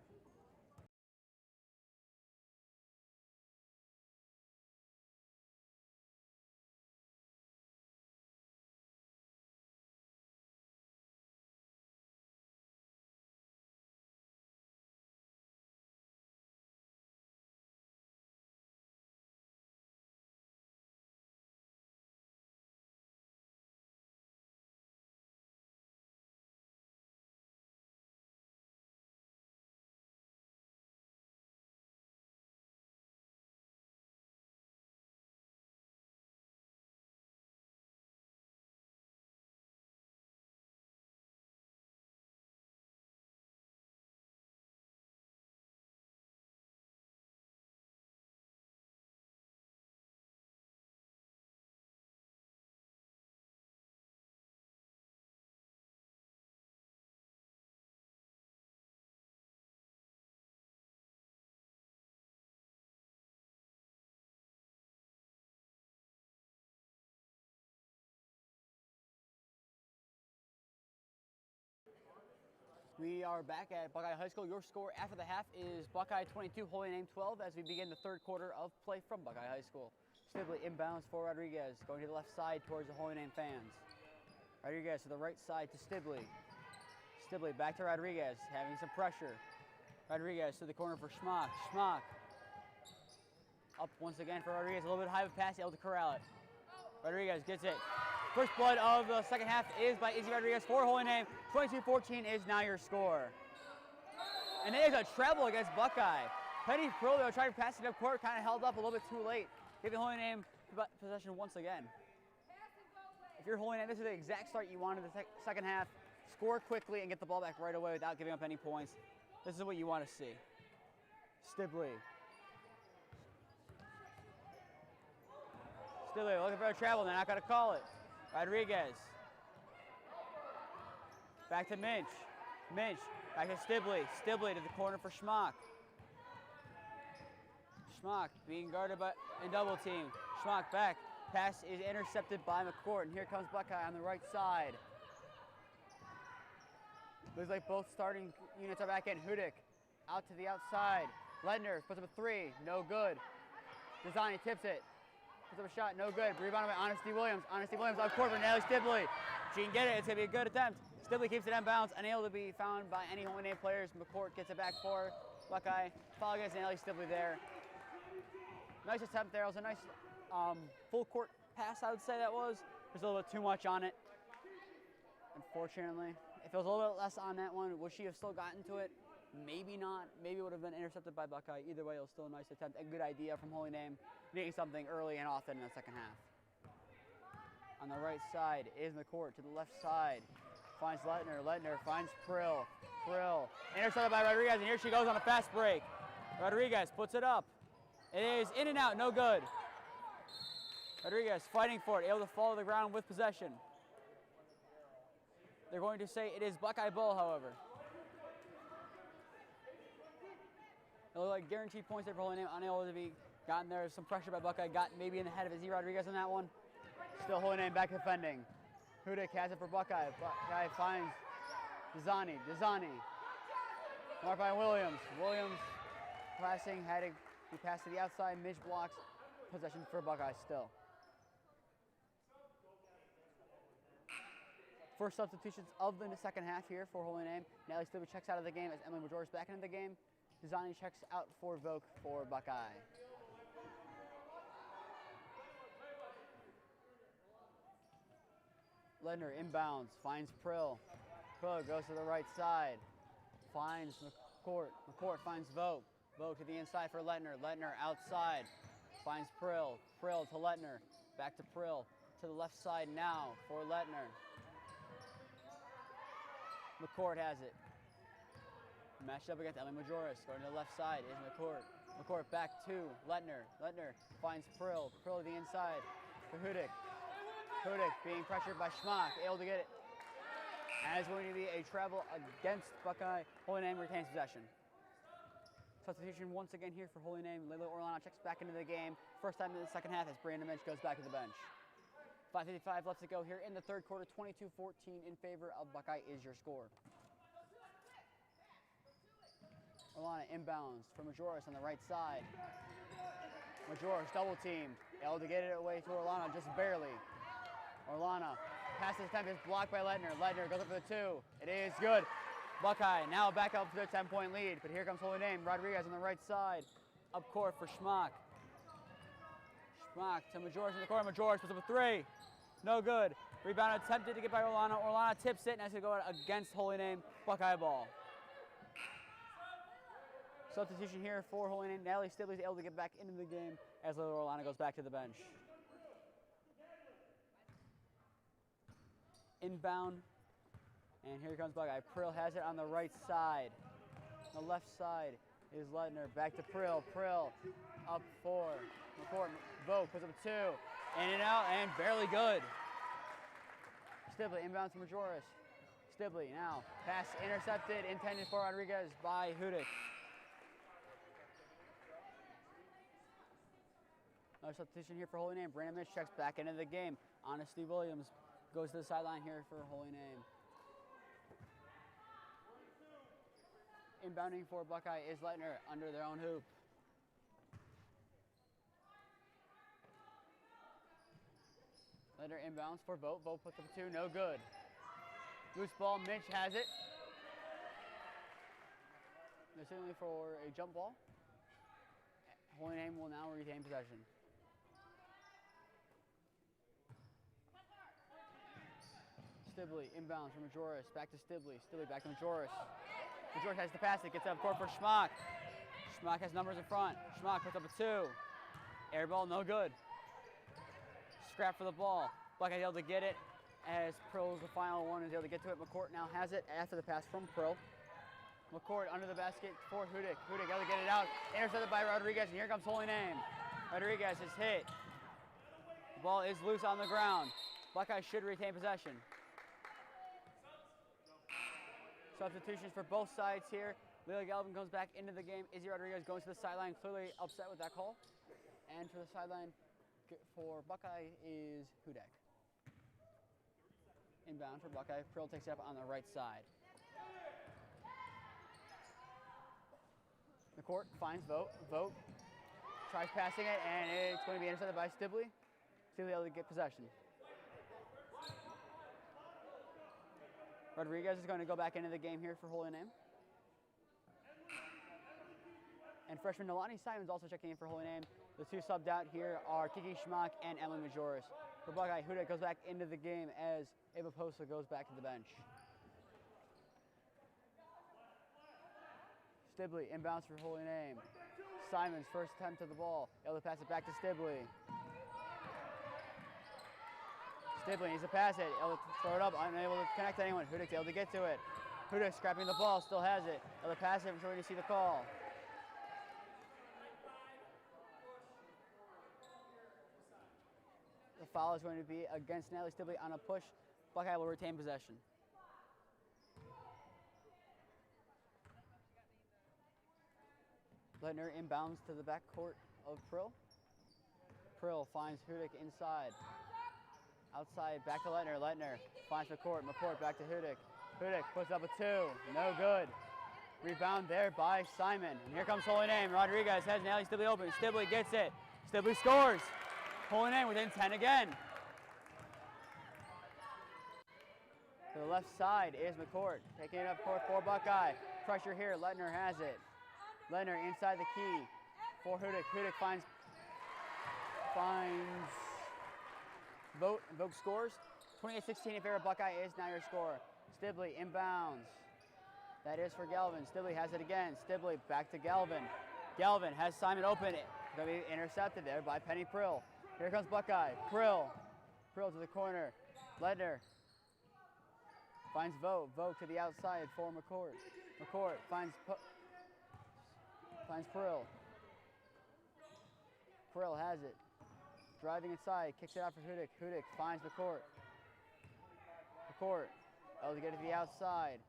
We are back at Buckeye High School. Your score after the half is Buckeye 22, Holy Name 12 as we begin the third quarter of play from Buckeye High School. Stibley inbounds for Rodriguez, going to the left side towards the Holy Name fans. Rodriguez to the right side to Stibley. Stibley back to Rodriguez, having some pressure. Rodriguez to the corner for Schmock. Schmock up once again for Rodriguez, a little bit high of a pass, able to corral it. Rodriguez gets it. First blood of the second half is by Izzy Rodriguez for Holy Name. 22-14 is now your score. And there's a treble against Buckeye. Penny Perillo tried to pass it up court, kind of held up a little bit too late, giving Holy Name possession once again. If you're Holy Name, this is the exact start you wanted the second half. Score quickly and get the ball back right away without giving up any points. This is what you want to see. Stibley. Stibley looking for a travel, they're not going to call it. Rodriguez. Back to Minch. Minch back to Stibley. Stibley to the corner for Schmock. Schmock being guarded by in double team. Schmock back. Pass is intercepted by McCourt, and here comes Buckeye on the right side. Looks like both starting units are back in. Hudick out to the outside. Ledner puts up a three, no good. Desani tips it, puts up a shot, no good. Rebounded by Honesty Williams. Honesty Williams up court for Nelly Stibley. She can get it, it's gonna be a good attempt. Stibley keeps it inbounds, unable to be found by any Holy Name players. McCourt gets it back for Buckeye. Foul against Nelly Stibley there. Nice attempt there. It was a nice full court pass, I would say that was. There's a little bit too much on it, unfortunately. If it was a little bit less on that one, would she have still gotten to it? Maybe not. Maybe it would have been intercepted by Buckeye. Either way, it was still a nice attempt. A good idea from Holy Name, needing something early and often in the second half. On the right side is McCourt. To the left side, finds Letner. Letner finds Prill. Prill intercepted by Rodriguez, and here she goes on a fast break. Rodriguez puts it up. It is in and out, no good. Rodriguez fighting for it, able to fall to the ground with possession. They're going to say it is Buckeye ball, however. It looked like guaranteed points there for Holy Name, unable to be gotten there. Some pressure by Buckeye, got maybe in the head of Izzy Rodriguez on that one. Still Holy Name back defending. Hudick has it for Buckeye. Buckeye finds Desani. Desani. Marked by Williams. Williams passing, had to be passed to the outside. Mitch blocks. Possession for Buckeye still. First substitutions of the second half here for Holy Name. Nelly Stibley checks out of the game as Emily Majoris back into the game. Desani checks out for Vogue for Buckeye. Ledner inbounds, finds Prill. Prill goes to the right side, finds McCourt. McCourt finds Vogue. Vogue to the inside for Letner. Letner outside, finds Prill. Prill to Letner. Back to Prill. To the left side now for Letner. McCourt has it. Matched up against Emily Majoris. Going to the left side is McCourt. McCourt back to Letner. Letner finds Prill. Prill to the inside for Hudick. Hudick being pressured by Schmock. Able to get it. And it's going to be a travel against Buckeye. Holy Name retains possession. Substitution once again here for Holy Name. Layla Orlano checks back into the game. First time in the second half as Brandon Minch goes back to the bench. 5:55 left to go here in the third quarter. 22-14 in favor of Buckeye is your score. Orlana inbounds for Majoris on the right side. Majoris double team. Able to get it away to Orlana just barely. Orlana passes attempt is blocked by Letner. Letner goes up for the two. It is good. Buckeye now back up to their 10-point lead. But here comes Holy Name. Rodriguez on the right side. Up court for Schmock. Schmock to Majoris in the corner. Majoris puts up a three. No good. Rebound attempted to get by Orlana. Orlana tips it and has to go against Holy Name. Buckeye ball. Substitution here for Holy Name. Natalie Stibley is able to get back into the game as Little Orlana goes back to the bench. Inbound. And here comes Buckeye. Prill has it on the right side. On the left side is Letner. Back to Prill. Prill up four. McCourt. Vogue puts up a two. In and out and barely good. Stibley inbounds to Majoris. Stibley now. Pass intercepted. Intended for Rodriguez by Hudick. Another substitution here for Holy Name. Brandon Mitch checks back into the game. Honesty Williams goes to the sideline here for Holy Name. Inbounding for Buckeye is Leitner under their own hoop. Leitner inbounds for Vogt. Vogt puts up a 2, no good. Loose ball, Minch has it. They're signaling for a jump ball. Holy Name will now retain possession. Stibley inbounds from Majoris, back to Stibley. Stibley back to Majoris. Majoris has to pass it, gets up court for Schmock. Schmock has numbers in front. Schmock puts up a 2. Air ball, no good. Scrap for the ball. Buckeye able to get it as Prill's the final one, is able to get to it. McCourt now has it after the pass from Prill. McCourt under the basket for Hudick. Hudick able to get it out. Intercepted by Rodriguez, and here comes Holy Name. Rodriguez is hit. The ball is loose on the ground. Buckeye should retain possession. Substitutions for both sides here. Leo Galvin comes back into the game. Izzy Rodriguez going to the sideline, clearly upset with that call. And for the sideline for Buckeye is Hudick. Inbound for Buckeye. Prill takes it up on the right side. McCourt finds Vogt. Vogt tries passing it, and it's going to be intercepted by Stibley. Stibley able to get possession. Rodriguez is going to go back into the game here for Holy Name. And freshman Nolani Simons also checking in for Holy Name. The two subbed out here are Kiki Schmock and Emily Majoris. For Buckeye, Hudick goes back into the game as Ava Posa goes back to the bench. Stibley inbounds for Holy Name. Simons first attempt to the ball. Able to pass it back to Stibley. Stibley needs to pass it. Able to throw it up, unable to connect to anyone. Hudick's able to get to it. Hudick scrapping the ball, still has it. Able to pass it, we're going to see the call. The foul is going to be against Natalie Stibley on a push. Buckeye will retain possession. Leitner inbounds to the backcourt of Prill. Prill finds Hudick inside. Outside, back to Leitner. Leitner finds McCourt. McCourt back to Hudick. Hudick puts up a 2. No good. Rebound there by Simon. And here comes Holy Name. Rodriguez has Natalie Stibley open. Stibley gets it. Stibley scores. Holy Name within 10 again. To the left side is McCourt. Taking it up court for Buckeye. Pressure here. Leitner has it. Leitner inside the key for Hudick. Hudick finds Vogt. Vogt scores. 28-16 in favor of Buckeye is now your score. Stibley inbounds. That is for Galvin. Stibley has it again. Stibley back to Galvin. Galvin has Simon open. Going to be intercepted there by Penny Prill. Here comes Buckeye. Prill. Prill to the corner. Leitner finds Vogt. Vogt to the outside for McCourt. McCourt finds Prill. Prill has it. Driving inside, kicks it out for Hudick. Hudick finds McCourt. McCourt able to get it to the outside.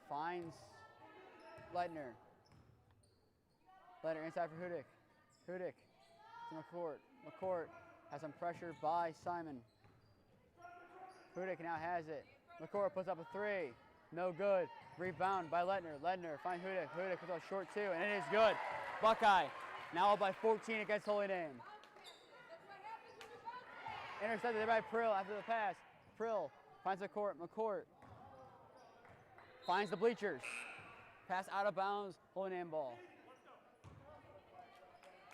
Finds Leitner. Leitner inside for Hudick. Hudick to McCourt. McCourt has some pressure by Simon. Hudick now has it. McCourt puts up a 3. No good. Rebound by Leitner. Leitner finds Hudick. Hudick puts up a short 2, and it is good. Buckeye now up by 14 against Holy Name. Intercepted there by Prill after the pass. Prill finds McCourt. McCourt finds the bleachers. Pass out of bounds. Holy Name ball.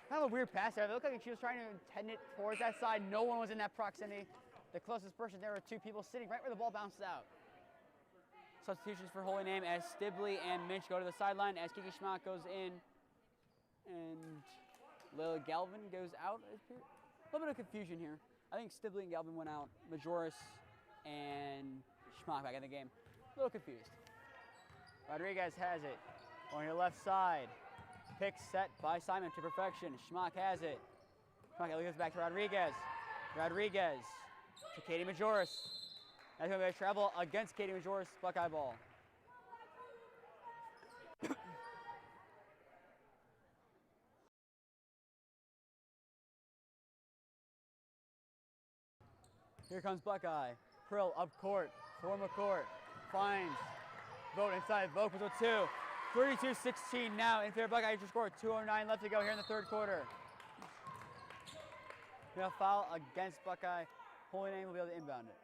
Kind of a weird pass there. It looked like she was trying to intend it towards that side. No one was in that proximity. The closest person there were 2 people sitting right where the ball bounced out. Substitutions for Holy Name as Stibley and Minch go to the sideline as Kiki Schmock goes in and Lila Galvin goes out. A little bit of confusion here. I think Stibley and Galvin went out. Majoris and Schmock back in the game. A little confused. Rodriguez has it on your left side. Pick set by Simon to perfection. Schmock has it. Schmock goes back to Rodriguez. Rodriguez to Katie Majoris. That's going to be a travel against Katie Majoris. Buckeye ball. Here comes Buckeye. Prill up court for McCourt. Finds Vogt inside. Vogt puts a 2. 32-16 now in favor of Buckeye. Your score, 2:09 left to go here in the third quarter. A foul against Buckeye. Holy Name will be able to inbound it.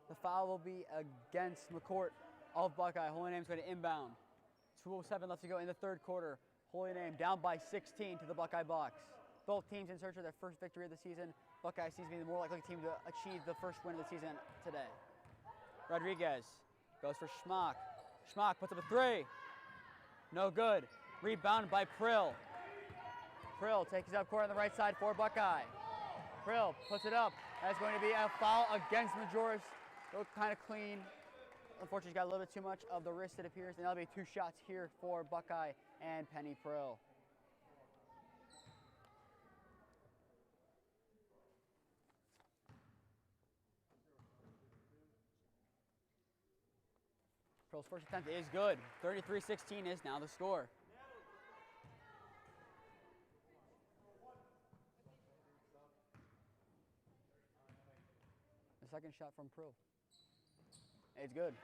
The foul will be against McCourt of Buckeye. Holy Name's going to inbound. 2:07 left to go in the third quarter. Holy Name down by 16 to the Buckeye box. Both teams in search of their first victory of the season. Buckeye seems to be the more likely team to achieve the first win of the season today. Rodriguez goes for Schmock. Schmock puts up a three. No good. Rebounded by Prill. Prill takes it up court on the right side for Buckeye. Prill puts it up. That's going to be a foul against Majoris. Looked kind of clean. Unfortunately, he's got a little bit too much of the wrist, it appears, and that'll be 2 shots here for Buckeye and Penny Prill. Prill's first attempt is good. 33-16 is now the score. The second shot from Prill. It's good.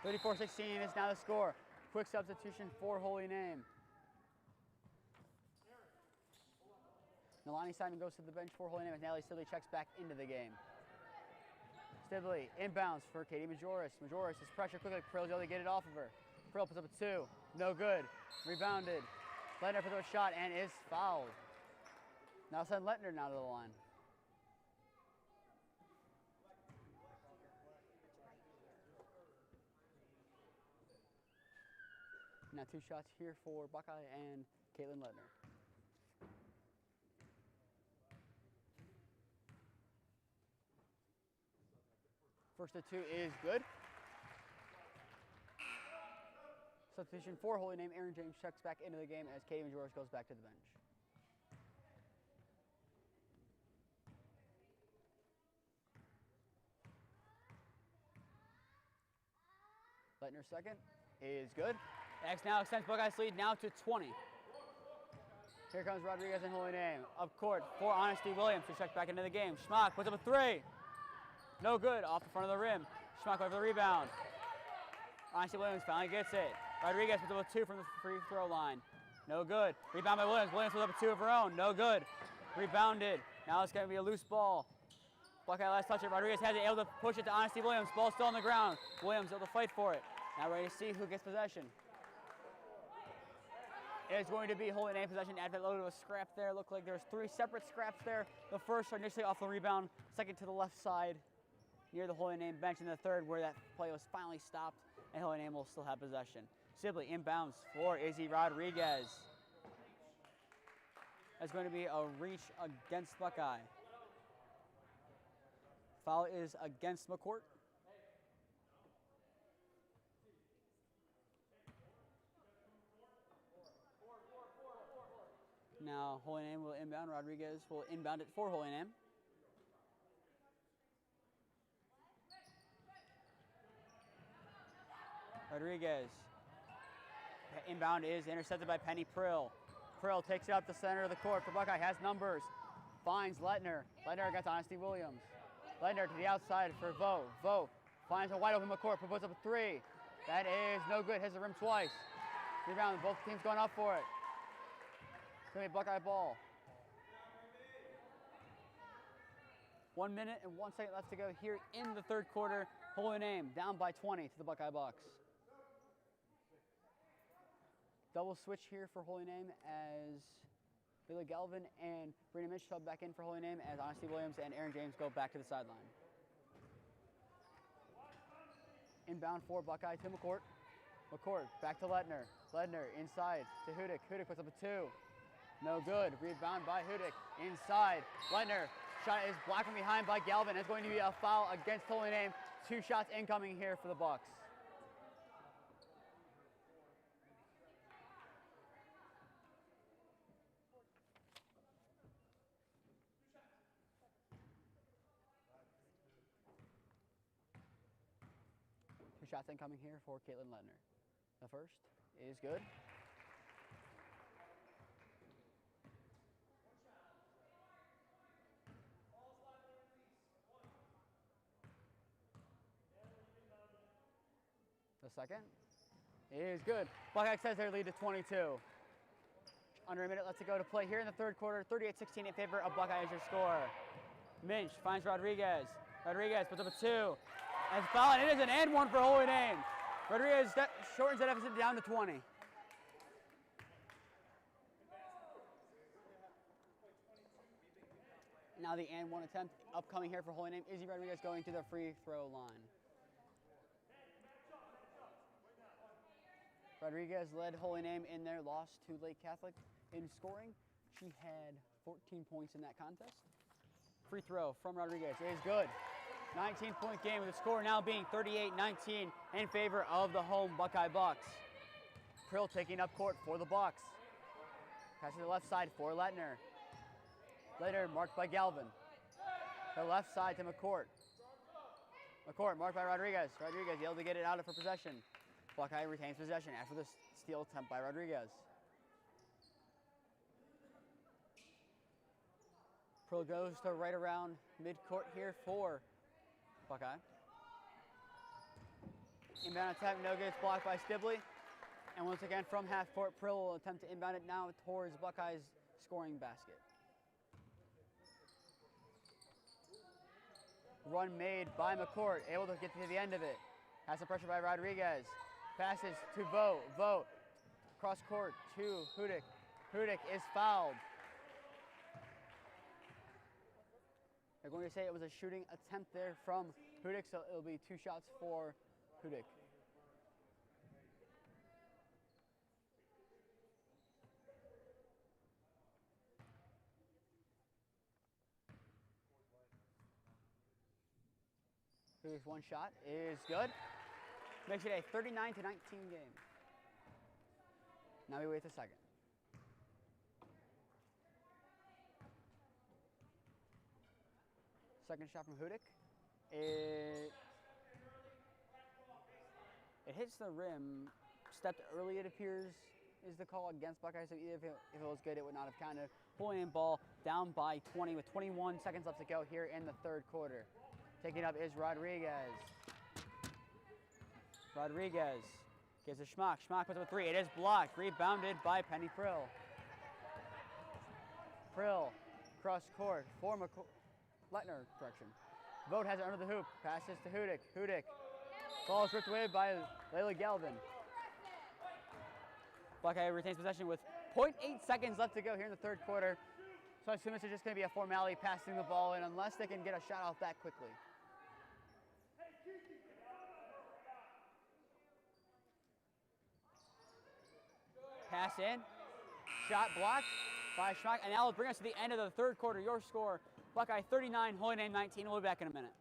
34-16 is now the score. Quick substitution for Holy Name. Nalani Simon goes to the bench for Holy Name as Natalie Sibley checks back into the game. Sibley inbounds for Katie Majoris. Majoris is pressure quickly. Prill's able to get it off of her. Prill puts up a 2. No good. Rebounded. Lettner puts up a shot and is fouled. Now send Lettner now to the line. Now 2 shots here for Buckeye and Caitlin Lettner. First of 2 is good. Substitution for Holy Name, Aaron James checks back into the game as Katie Majoris goes back to the bench. Lettner's second is good. X now extends Buckeye's lead now to 20. Here comes Rodriguez and Holy Name. Up court for Honesty Williams who checks back into the game. Schmock puts up a 3. No good, off the front of the rim. Schmock over the rebound. Honesty Williams finally gets it. Rodriguez puts up a 2 from the free throw line. No good. Rebound by Williams. Williams puts up a 2 of her own. No good. Rebounded. Now it's going to be a loose ball. Buckeye last touch it. Rodriguez has it, able to push it to Honesty Williams. Ball still on the ground. Williams able to fight for it. Now ready to see who gets possession. It's going to be Holy Name possession. Add that load of a scrap there. Looked like there's 3 separate scraps there. The first initially off the rebound. Second to the left side near the Holy Name bench. And the third where that play was finally stopped. And Holy Name will still have possession. Sibley inbounds for Izzy Rodriguez. That's going to be a reach against Buckeye. Foul is against McCourt. Now Holy Name will inbound. Rodriguez will inbound it for Holy Name. Rodriguez. Inbound is intercepted by Penny Prill. Prill takes it up the center of the court for Buckeye. Has numbers. Finds Lettner. Lettner against Honesty Williams. Lettner to the outside for Vo. Vo finds a wide open McCourt. Puts up a 3. That is no good. Hits the rim twice. Rebound. Both teams going up for it. It's going to be Buckeye ball. 1 minute and 1 second left to go here in the third quarter. Holy Name down by 20 to the Buckeye box. Double switch here for Holy Name as Lila Galvin and Brina Mitch sub back in for Holy Name as Honesty Williams and Aaron James go back to the sideline. Inbound for Buckeye to McCourt. McCourt back to Lettner. Lettner inside to Hudick. Hudick puts up a 2. No good. Rebound by Hudick. Inside. Lettner. Shot is blocked from behind by Galvin. It's going to be a foul against Holy Name. 2 shots incoming here for the Bucks. Shots incoming here for Caitlin Lettner. The first is good. The second is good. Buckeye extends their lead to 22. Under a minute left to go to play here in the third quarter. 38-16 in favor of Buckeye as your score. Minch finds Rodriguez. Rodriguez puts up a 2. And it's foul, and it is an and one for Holy Name. Rodriguez shortens the deficit down to 20. Now the and one attempt upcoming here for Holy Name. Izzy Rodriguez going to the free throw line. Rodriguez led Holy Name in their loss to Lake Catholic in scoring. She had 14 points in that contest. Free throw from Rodriguez is good. 19-point game with the score now being 38-19 in favor of the home Buckeye Bucks. Prill taking up court for the Bucks. Pass to the left side for Lettner. Lettner marked by Galvin. The left side to McCourt. McCourt marked by Rodriguez. Rodriguez able to get it out for possession. Buckeye retains possession after the steal attempt by Rodriguez. Prill goes to right around mid-court here for Buckeye. Inbound attempt, no good. It's blocked by Stibley. And once again from half court, Prill will attempt to inbound it now towards Buckeye's scoring basket. Run made by McCourt, able to get to the end of it. Has some pressure by Rodriguez. Passes to Vogt. Vogt cross court to Hudick. Hudick is fouled. They're going to say it was a shooting attempt there from Hudick, so it'll be 2 shots for Hudick. Hudick's 1 shot is good. Makes it a 39-19 game. Now we wait a second. Second shot from Hudick. It hits the rim. Stepped early, it appears, is the call against Buckeye. So even if it was good, it would not have counted. Pulling in ball down by 20 with 21 seconds left to go here in the third quarter. Taking up is Rodriguez. Rodriguez gives a Schmock. Schmock puts up a 3. It is blocked. Rebounded by Penny Prill. Prill cross court for Lettner, correction. Vogt has it under the hoop. Passes to Hudick. Hudick. Ball is ripped away by Layla Galvin. Buckeye retains possession with 0.8 seconds left to go here in the third quarter. So I assume it's just going to be a formality passing the ball in unless they can get a shot off that quickly. Pass in. Shot blocked by Schmock. And that will bring us to the end of the third quarter. Your score, Buckeye 39, Holy Name 19. We'll be back in a minute.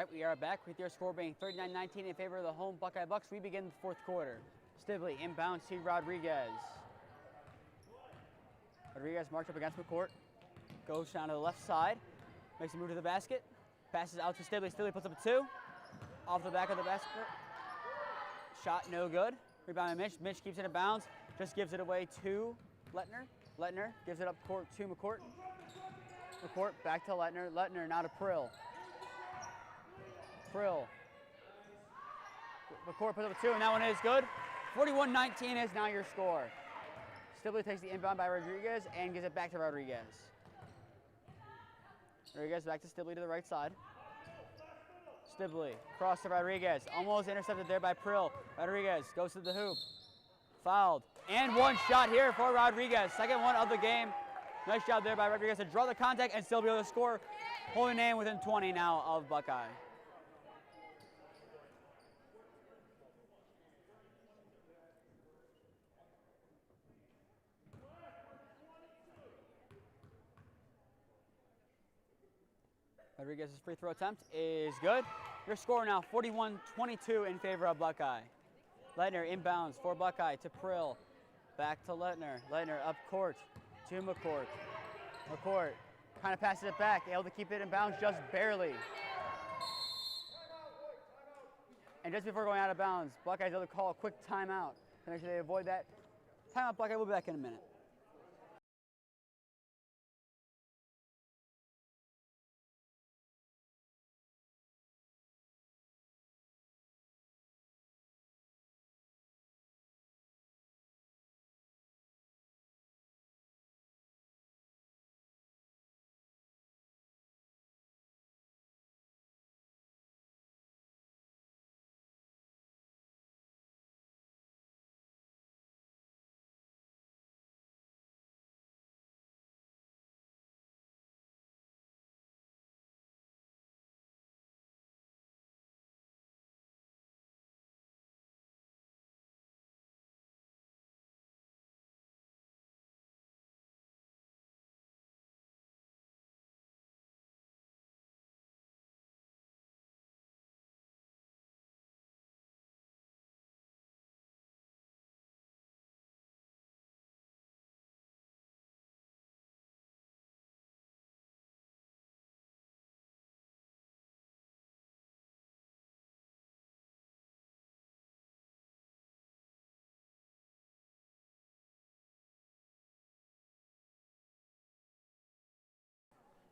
right, we are back with your score being 39-19 in favor of the home Buckeye Bucks. We begin the fourth quarter. Stibley inbounds to Rodriguez. Rodriguez marks up against McCourt. Goes down to the left side. Makes a move to the basket. Passes out to Stibley. Stibley puts up a 2. Off the back of the basket. Shot no good. Rebound by Mitch. Mitch keeps it in bounds. Just gives it away to Lettner. Lettner gives it up court to McCourt. McCourt back to Lettner. Lettner now to Prill. Prill. McCourt puts up a 2, and that one is good. 41-19 is now your score. Stibley takes the inbound by Rodriguez and gives it back to Rodriguez. Rodriguez back to Stibley to the right side. Stibley cross to Rodriguez. Almost intercepted there by Prill. Rodriguez goes to the hoop. Fouled. And one shot here for Rodriguez. Second one of the game. Nice job there by Rodriguez to draw the contact and still be able to score. Holy name within 20 now of Buckeye. Rodriguez's free throw attempt is good. Your score now 41-22 in favor of Buckeye. Lettner inbounds for Buckeye to Prill. Back to Lettner. Lettner up court to McCourt. McCourt kind of passes it back, able to keep it in bounds just barely. And just before going out of bounds, Buckeye's able to call a quick timeout to make sure they avoid that. Timeout, Buckeye. We'll be back in a minute.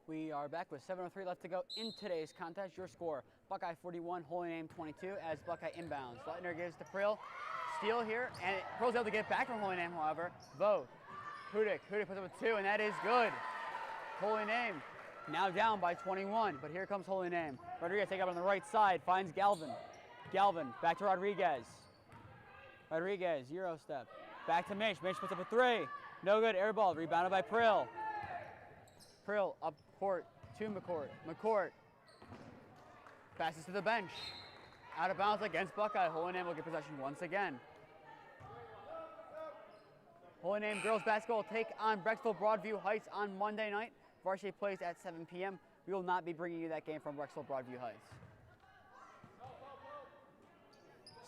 We are back with 7:03 left to go in today's contest. Your score, Buckeye 41, Holy Name 22 as Buckeye inbounds. Lettner gives to Prill. Steal here, and Prill's able to get back from Holy Name, however. Vogt. Hudick puts up a 2, and that is good. Holy Name now down by 21, but here comes Holy Name. Rodriguez take up on the right side, finds Galvin. Galvin back to Rodriguez. Rodriguez, Euro step. Back to Mitch. Mitch puts up a 3. No good, air ball, rebounded by Prill. Prill up court to McCourt. McCourt passes to the bench. Out of bounds against Buckeye. Holy Name will get possession once again. Holy Name girls basketball will take on Brecksville Broadview Heights on Monday night. Varsity plays at 7 p.m. We will not be bringing you that game from Brecksville Broadview Heights.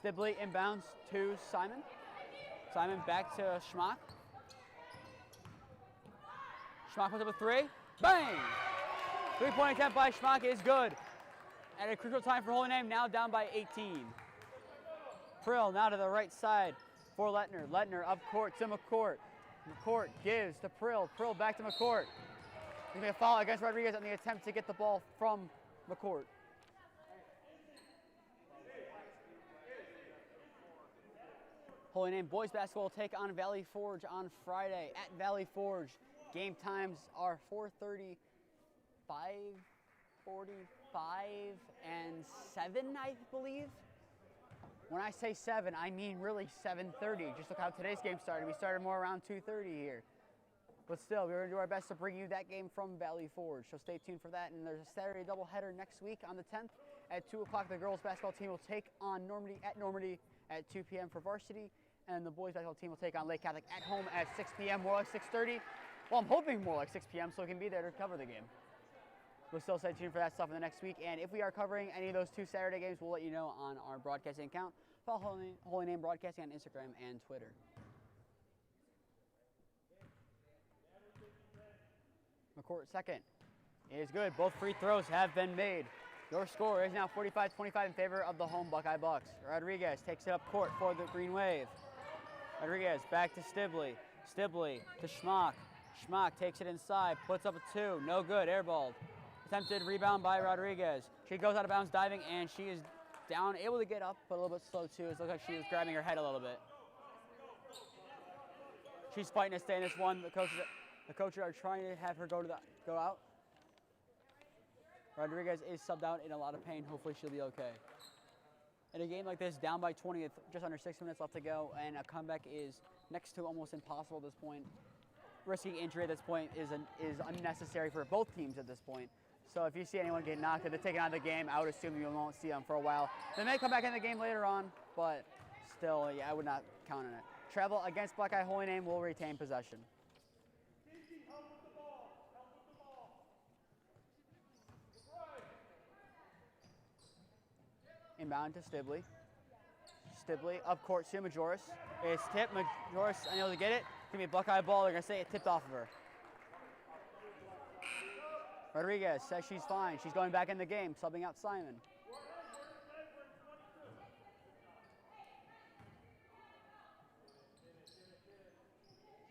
Stibley inbounds to Simon. Simon back to Schmock. Schmock puts up a 3. Bang! 3-point attempt by Schmock is good. At a crucial time for Holy Name, now down by 18. Prill now to the right side for Lettner. Lettner up court to McCourt. McCourt gives to Prill. Prill back to McCourt. There's going to be a foul against Rodriguez on the attempt to get the ball from McCourt. Holy Name boys basketball will take on Valley Forge on Friday at Valley Forge. Game times are 4:30, 5:45, and 7, I believe. When I say 7, I mean really 7:30. Just look how today's game started. We started more around 2:30 here. But still, we're going to do our best to bring you that game from Valley Forge. So stay tuned for that. And there's a Saturday doubleheader next week on the 10th. At 2 o'clock, the girls basketball team will take on Normandy at 2 p.m. for varsity. And the boys basketball team will take on Lake Catholic at home at 6 p.m., more like 6:30. Well, I'm hoping more like 6 p.m. so we can be there to cover the game. we'll still stay tuned for that stuff in the next week. And if we are covering any of those 2 Saturday games, we'll let you know on our broadcasting account. Follow Holy Name Broadcasting on Instagram and Twitter. McCourt second is good. Both free throws have been made. Your score is now 45-25 in favor of the home Buckeye Bucks. Rodriguez takes it up court for the Green Wave. Rodriguez back to Stibley. Stibley to Schmock. Schmock takes it inside, puts up a 2. No good, airballed. Attempted rebound by Rodriguez. She goes out of bounds diving, and she is down, able to get up, but a little bit slow too. It looks like she was grabbing her head a little bit. She's fighting to stay in this one. The coaches are trying to have her go out. Rodriguez is subbed out in a lot of pain. Hopefully she'll be okay. In a game like this, down by 20 with just under 6 minutes left to go, and a comeback is next to almost impossible at this point. Risking injury at this point is unnecessary for both teams at this point. So if you see anyone get knocked and taken out of the game, I would assume you won't see them for a while. They may come back in the game later on, but still, yeah, I would not count on it. Travel against Buckeye Holy Name will retain possession. Inbound to Stibley. Stibley up court to Majoris. It's tipped. Majoris unable to get it. It's going to be a Buckeye ball. They're going to say it tipped off of her. Rodriguez says she's fine. She's going back in the game, subbing out Simon.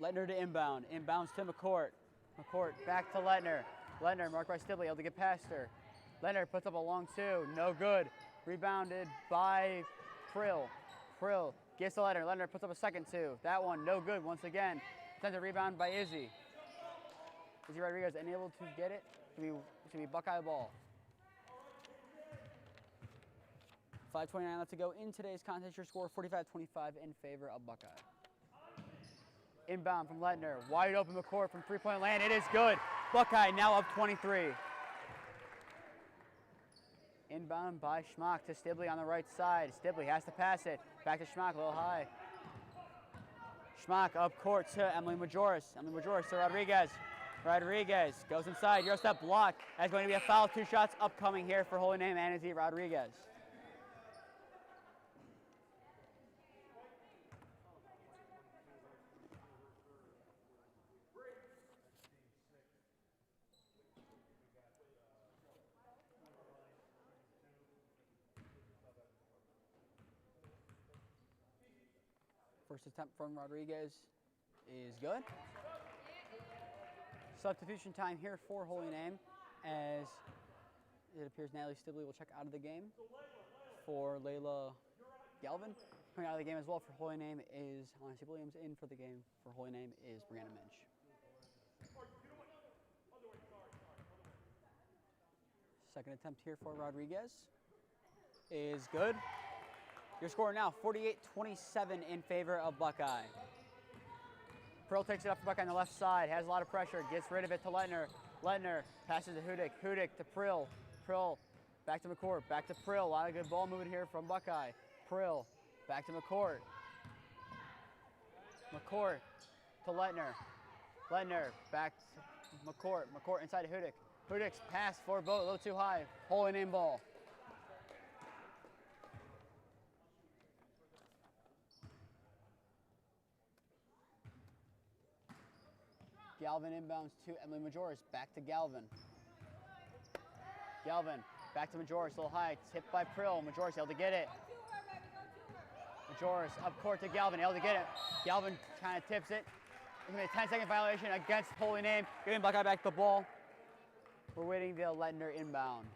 Lettner to inbound. Inbounds to McCourt. McCourt back to Lettner. Lettner marked by Stibley, able to get past her. Lettner puts up a long 2. No good. Rebounded by Frill. Frill gets to Lettner. Lettner puts up a second 2. That one no good once again. Sends a rebound by Izzy. Izzy Rodriguez unable to get it. It's going to be Buckeye ball. 5:29 left to go in today's contest. Your score 45-25 in favor of Buckeye. Inbound from Lettner. Wide open McCourt from three-point land. It is good. Buckeye now up 23. Inbound by Schmock to Stibley on the right side. Stibley has to pass it. Back to Schmock, a little high. Schmock up court to Emily Majoris. Emily Majoris to Rodriguez. Rodriguez goes inside. Euro step block. That's going to be a foul. 2 shots upcoming here for Holy Name and Izzy Rodriguez. First attempt from Rodriguez is good. Substitution time here for Holy Name, as it appears Natalie Stibley will check out of the game for Layla Galvin. Coming out of the game as well for Holy Name is Honestly Williams. In for the game for Holy Name is Brianna Minch. Second attempt here for Rodriguez is good. Your score now 48-27 in favor of Buckeye. Pearl takes it up for Buckeye on the left side, has a lot of pressure, gets rid of it to Lettner. Lettner passes to Hudick. Hudick to Prill. Prill back to McCourt, back to Prill. A lot of good ball movement here from Buckeye. Prill back to McCourt. McCourt to Lettner. Lettner back to McCourt. McCourt inside to Hudick. Hudick's pass for Boat, a little too high. Holy Name ball. Galvin inbounds to Emily Majoris. Back to Galvin. Galvin back to Majoris. A little high. Tipped by Prill. Majoris able to get it. Majoris up court to Galvin. Able to get it. Galvin kind of tips it. It's going to be a 10-second violation against Holy Name. Giving Buckeye back the ball. We're waiting the Lettner inbound.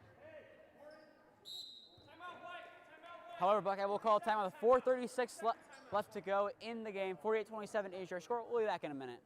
However, Buckeye will call a timeout with 4:36 left to go in the game. 48-27 is your score. We'll be back in a minute.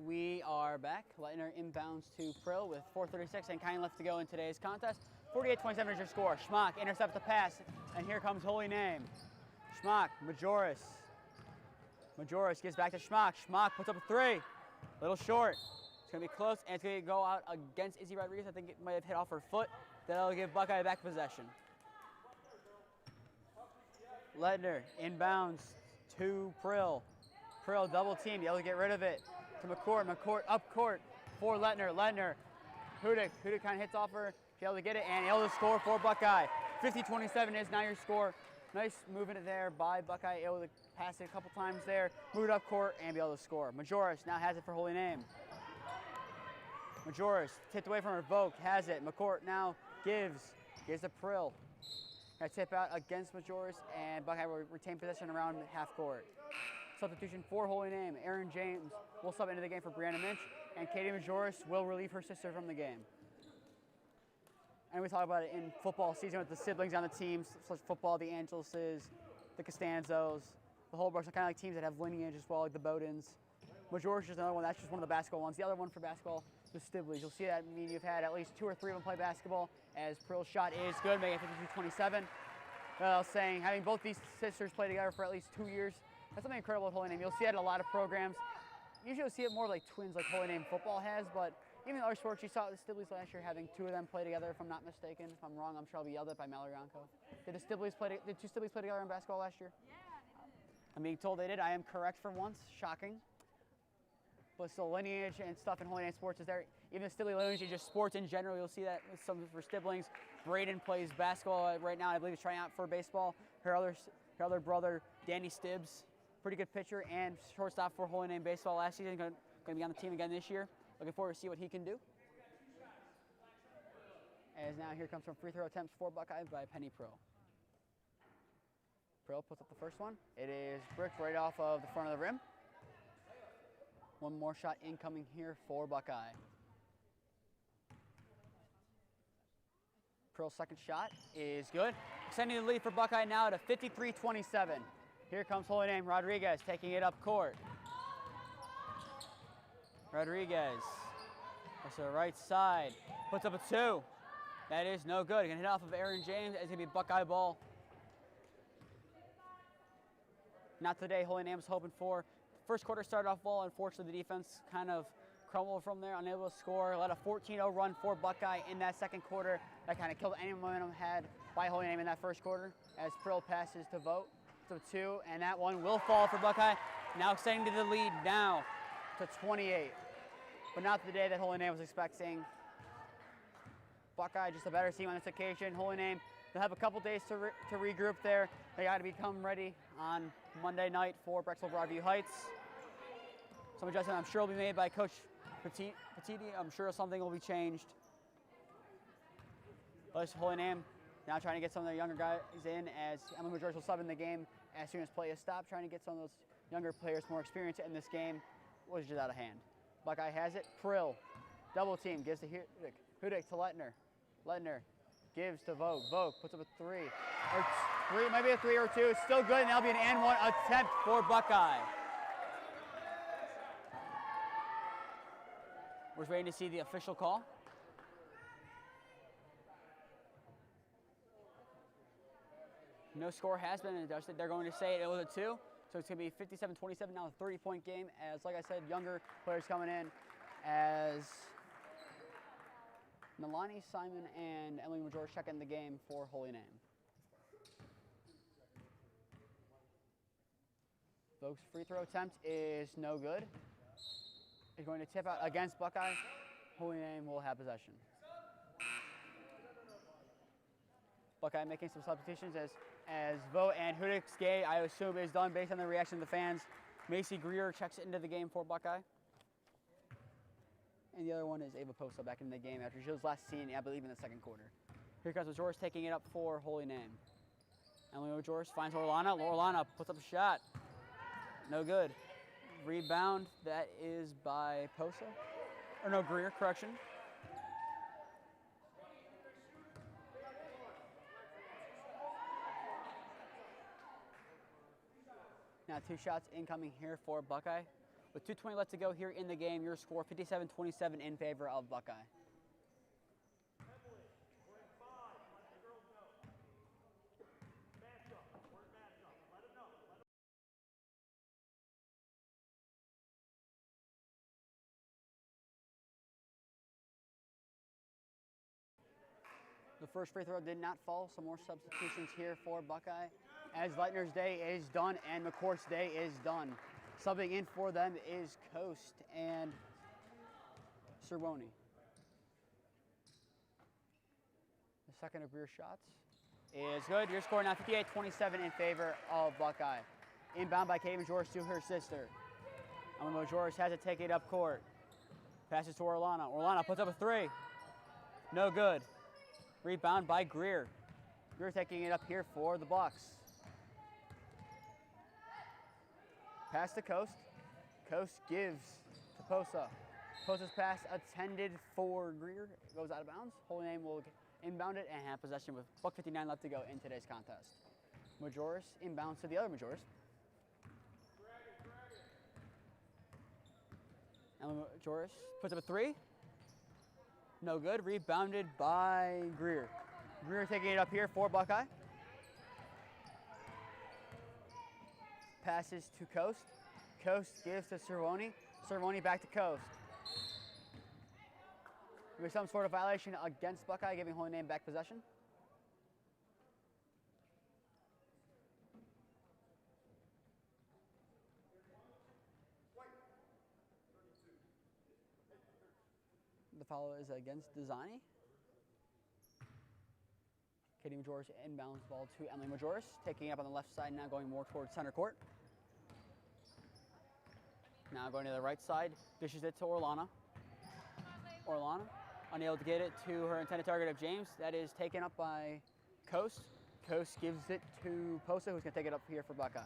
We are back. Leitner inbounds to Prill with 4:36 and kind left to go in today's contest. 48-27 is your score. Schmock intercepts the pass, and here comes Holy Name. Schmock, Majoris. Majoris gives back to Schmock. Schmock puts up a three. Little short. It's going to be close, and it's going to go out against Izzy Rodriguez. I think it might have hit off her foot. That'll give Buckeye back possession. Leitner inbounds to Prill. Prill double team, able to get rid of it to McCourt. McCourt up court for Leitner. Leitner, Hudick kind of hits off her. She's able to get it and able to score for Buckeye. 50-27 is now your score. Nice movement there by Buckeye, able to pass it a couple times there, move it up court and be able to score. Majoris now has it for Holy Name. Majoris tipped away from her. Vogt has it. McCourt now gives to Prill. Gonna tip out against Majoris, and Buckeye will retain possession around half court. Substitution for Holy Name. Aaron James will sub into the game for Brianna Minch, and Katie Majoris will relieve her sister from the game. And we talk about it in football season with the siblings on the teams, such football, the Angeleses, the Costanzos, the Holbrooks, kind of like teams that have lineage as well, like the Bowdens. Majoris is another one. That's just one of the basketball ones. The other one for basketball, the Stibleys. You'll see that. I mean, you've had at least 2 or 3 of them play basketball, as Prill's shot is good, making it 52-27. I was saying, having both these sisters play together for at least 2 years, that's something incredible at Holy Name. You'll see it in a lot of programs. Usually you'll see it more like twins, like Holy Name football has, but even in other sports, you saw the Stibleys last year having 2 of them play together, if I'm not mistaken. If I'm wrong, I'm sure I'll be yelled at by Mallory Ronco. Did 2 Stibleys play together in basketball last year? Yeah, they did. I'm being told they did. I am correct for once. Shocking. But still, lineage and stuff in Holy Name sports is there. Even the Stibley lineage, just sports in general, you'll see that with some for siblings. Braden plays basketball right now. I believe he's trying out for baseball. Her other brother, Danny Stibbs, pretty good pitcher and shortstop for Holy Name baseball last season. Going to be on the team again this year. Looking forward to see what he can do. As now here comes from free throw attempts for Buckeye by Penny Prill. Prill puts up the first one. It is bricked right off of the front of the rim. One more shot incoming here for Buckeye. Prill's second shot is good. Extending the lead for Buckeye now to 53-27. Here comes Holy Name. Rodriguez taking it up court. Rodriguez, that's the right side, puts up a 2. That is no good. Gonna hit off of Aaron James. It's gonna be Buckeye ball. Not today. Holy Name was hoping for. First quarter started off well. Unfortunately, the defense kind of crumbled from there, unable to score. Let a 14-0 run for Buckeye in that second quarter. That kind of killed any momentum had by Holy Name in that first quarter. As Prill passes to Vogt, to 2, and that one will fall for Buckeye. Now extending to the lead now to 28. But not the day that Holy Name was expecting. Buckeye just a better team on this occasion. Holy Name, they'll have a couple days to regroup there. They got to become ready on Monday night for Brexville Broadview Heights. Some adjustment I'm sure will be made by Coach Petiti. I'm sure something will be changed. But Holy Name now trying to get some of their younger guys in, as Emily Majoris will sub in the game as soon as play is stopped, trying to get some of those younger players more experience in this game. Was just out of hand. Buckeye has it. Prill, double team, gives to Hudick. Hudick to Leitner. Leitner gives to Vogt. Vogt puts up a 3. Or 3, might be a 3 or 2. It's still good, and that'll be an and 1 attempt for Buckeye. We're waiting to see the official call. No score has been adjusted. They're going to say it was a 2. So it's going to be 57-27 now, a 30-point game. As, like I said, younger players coming in as Nalani, Simon, and Emily Majoris check in the game for Holy Name. Vogt's free throw attempt is no good. He's going to tip out against Buckeye. Holy Name will have possession. Buckeye making some substitutions as Vogt and Hudick's gay, I assume, is done based on the reaction of the fans. Macy Greer checks into the game for Buckeye. And the other one is Ava Posta back in the game after she was last seen, I believe, in the second quarter. Here comes Majoris taking it up for Holy Name. Emily Majoris finds Orlana. Orlana puts up a shot. No good. Rebound, that is by Posta. Or no, Greer, correction. Now 2 shots incoming here for Buckeye. With 2:20 left to go here in the game, your score 57-27 in favor of Buckeye. The first free throw did not fall, so more substitutions here for Buckeye. As Leitner's day is done and McCourt's day is done. Subbing in for them is Coast and Cervoni. The second of your shots is good. Your score now 58-27 in favor of Buckeye. Inbound by Kate Majoris to her sister. Majoris has to take it up court. Passes to Orlana. Orlana puts up a three. No good. Rebound by Greer. Greer taking it up here for the Bucks. Pass to Coast. Coast gives to Posa. Posa's pass attended for Greer. It goes out of bounds. Holy Name will inbound it and have possession with $1:59 left to go in today's contest. Majoris inbounds to the other Majoris. And Majoris puts up a three. No good. Rebounded by Greer. Greer taking it up here for Buckeye. Passes to Coast. Coast gives to Cervoni. Cervoni back to Coast. There's some sort of violation against Buckeye, giving Holy Name back possession. The foul is against Desani. Katie Majoris inbounds ball to Emily Majoris, taking it up on the left side, now going more towards center court. Now going to the right side, dishes it to Orlana. Orlana, unable to get it to her intended target of James. That is taken up by Coast. Coast gives it to Posa, who's going to take it up here for Buckeye.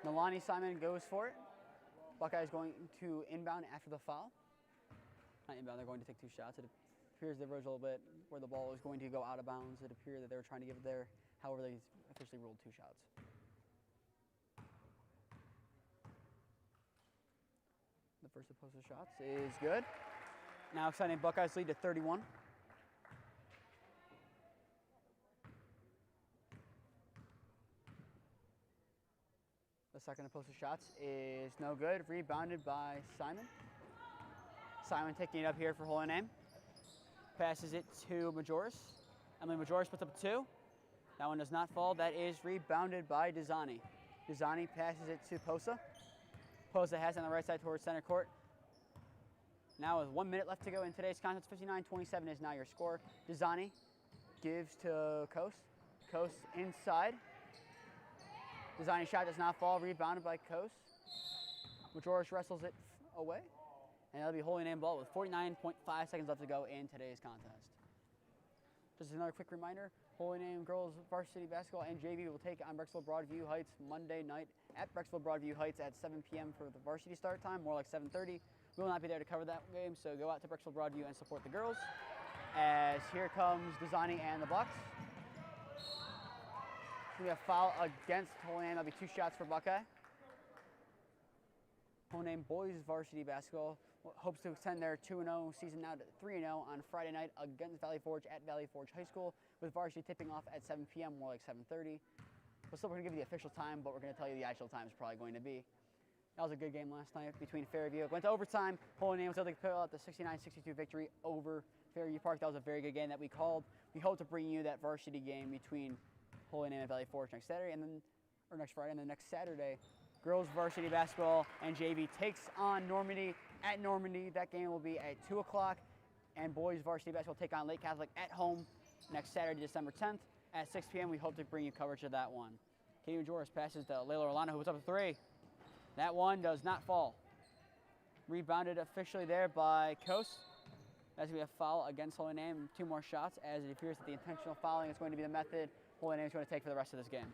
Nalani Simon goes for it. Buckeye is going to inbound after the foul. Not inbound, they're going to take two shots. It appears there was a little bit where the ball was going to go out of bounds. It appeared that they were trying to give it there. However, they officially ruled two shots. The first of Posa's shots is good. Now extending Buckeyes lead to 31. The second of Posa's shots is no good. Rebounded by Simon. Simon taking it up here for Holy Name. Passes it to Majoris. Emily Majoris puts up a two. That one does not fall. That is rebounded by Desani. Desani passes it to Posa. Posa has it on the right side towards center court. Now with 1 minute left to go in today's contest, 59-27 is now your score. Desani gives to Coast. Coast inside. Desani shot does not fall, rebounded by Coast. Majoris wrestles it away. And that'll be Holy Name ball with 49.5 seconds left to go in today's contest. Just another quick reminder, Holy Name girls varsity basketball and JV will take on Brecksville Broadview Heights Monday night at Brecksville Broadview Heights at 7 p.m. for the varsity start time, more like 7:30. We will not be there to cover that game, so go out to Brecksville Broadview and support the girls. As here comes Desani and the Bucks. We have foul against Holy Name. That'll be two shots for Buckeye. Holy Name boys varsity basketball hopes to extend their 2-0 season now to 3-0 on Friday night against Valley Forge at Valley Forge High School, with varsity tipping off at 7 p.m., more like 7:30. We're still going to give you the official time, but we're going to tell you the actual time is probably going to be. That was a good game last night between Fairview. It went to overtime. Holy Name was able to pull out the 69-62 victory over Fairview Park. That was a very good game that we called. We hope to bring you that varsity game between Holy Name and Valley Forge next Saturday, and then, or next Friday, and then next Saturday, girls varsity basketball and JV takes on Normandy at Normandy. That game will be at 2 o'clock, and boys varsity basketball take on Lake Catholic at home next Saturday, December 10th at 6 p.m. We hope to bring you coverage of that one. Katie Majoris passes to Layla Orlando, who was up a three. That one does not fall. Rebounded officially there by Coast. That's going to be a foul against Holy Name. Two more shots, as it appears that the intentional fouling is going to be the method Holy Name is going to take for the rest of this game.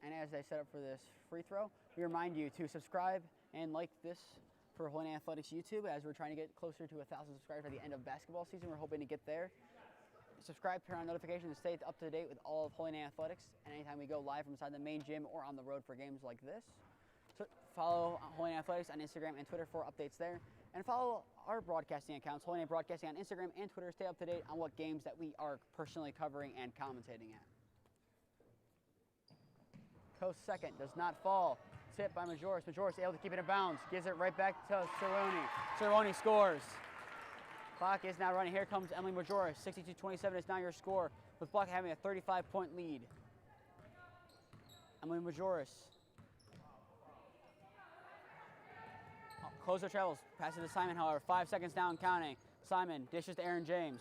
And as I set up for this free throw, we remind you to subscribe and like this for Holy Name Athletics YouTube as we're trying to get closer to 1,000 subscribers by the end of basketball season. We're hoping to get there. Subscribe, turn on notifications to stay up to date with all of Holy Name Athletics. And anytime we go live from inside the main gym or on the road for games like this. So follow Holy Name Athletics on Instagram and Twitter for updates there. And follow our broadcasting accounts, Holy Name Broadcasting on Instagram and Twitter. Stay up to date on what games that we are personally covering and commentating at. Coast second, does not fall. Tip by Majoris. Majoris able to keep it in bounds. Gives it right back to Cerrone. Cerrone scores. Clock is now running. Here comes Emily Majoris. 62-27 is now your score, with Buckeye having a 35-point lead. Emily Majoris. Closer travels. Passes to Simon, however. 5 seconds down, counting. Simon dishes to Aaron James.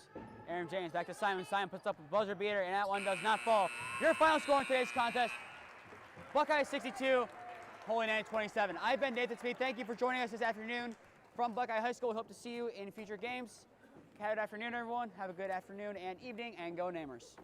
Aaron James back to Simon. Simon puts up a buzzer beater, and that one does not fall. Your final score in today's contest, Buckeye 62, Holy Name 27. I've been Nathan Smee. Thank you for joining us this afternoon from Buckeye High School. We hope to see you in future games. Have a good afternoon, everyone. Have a good afternoon and evening, and go Namers.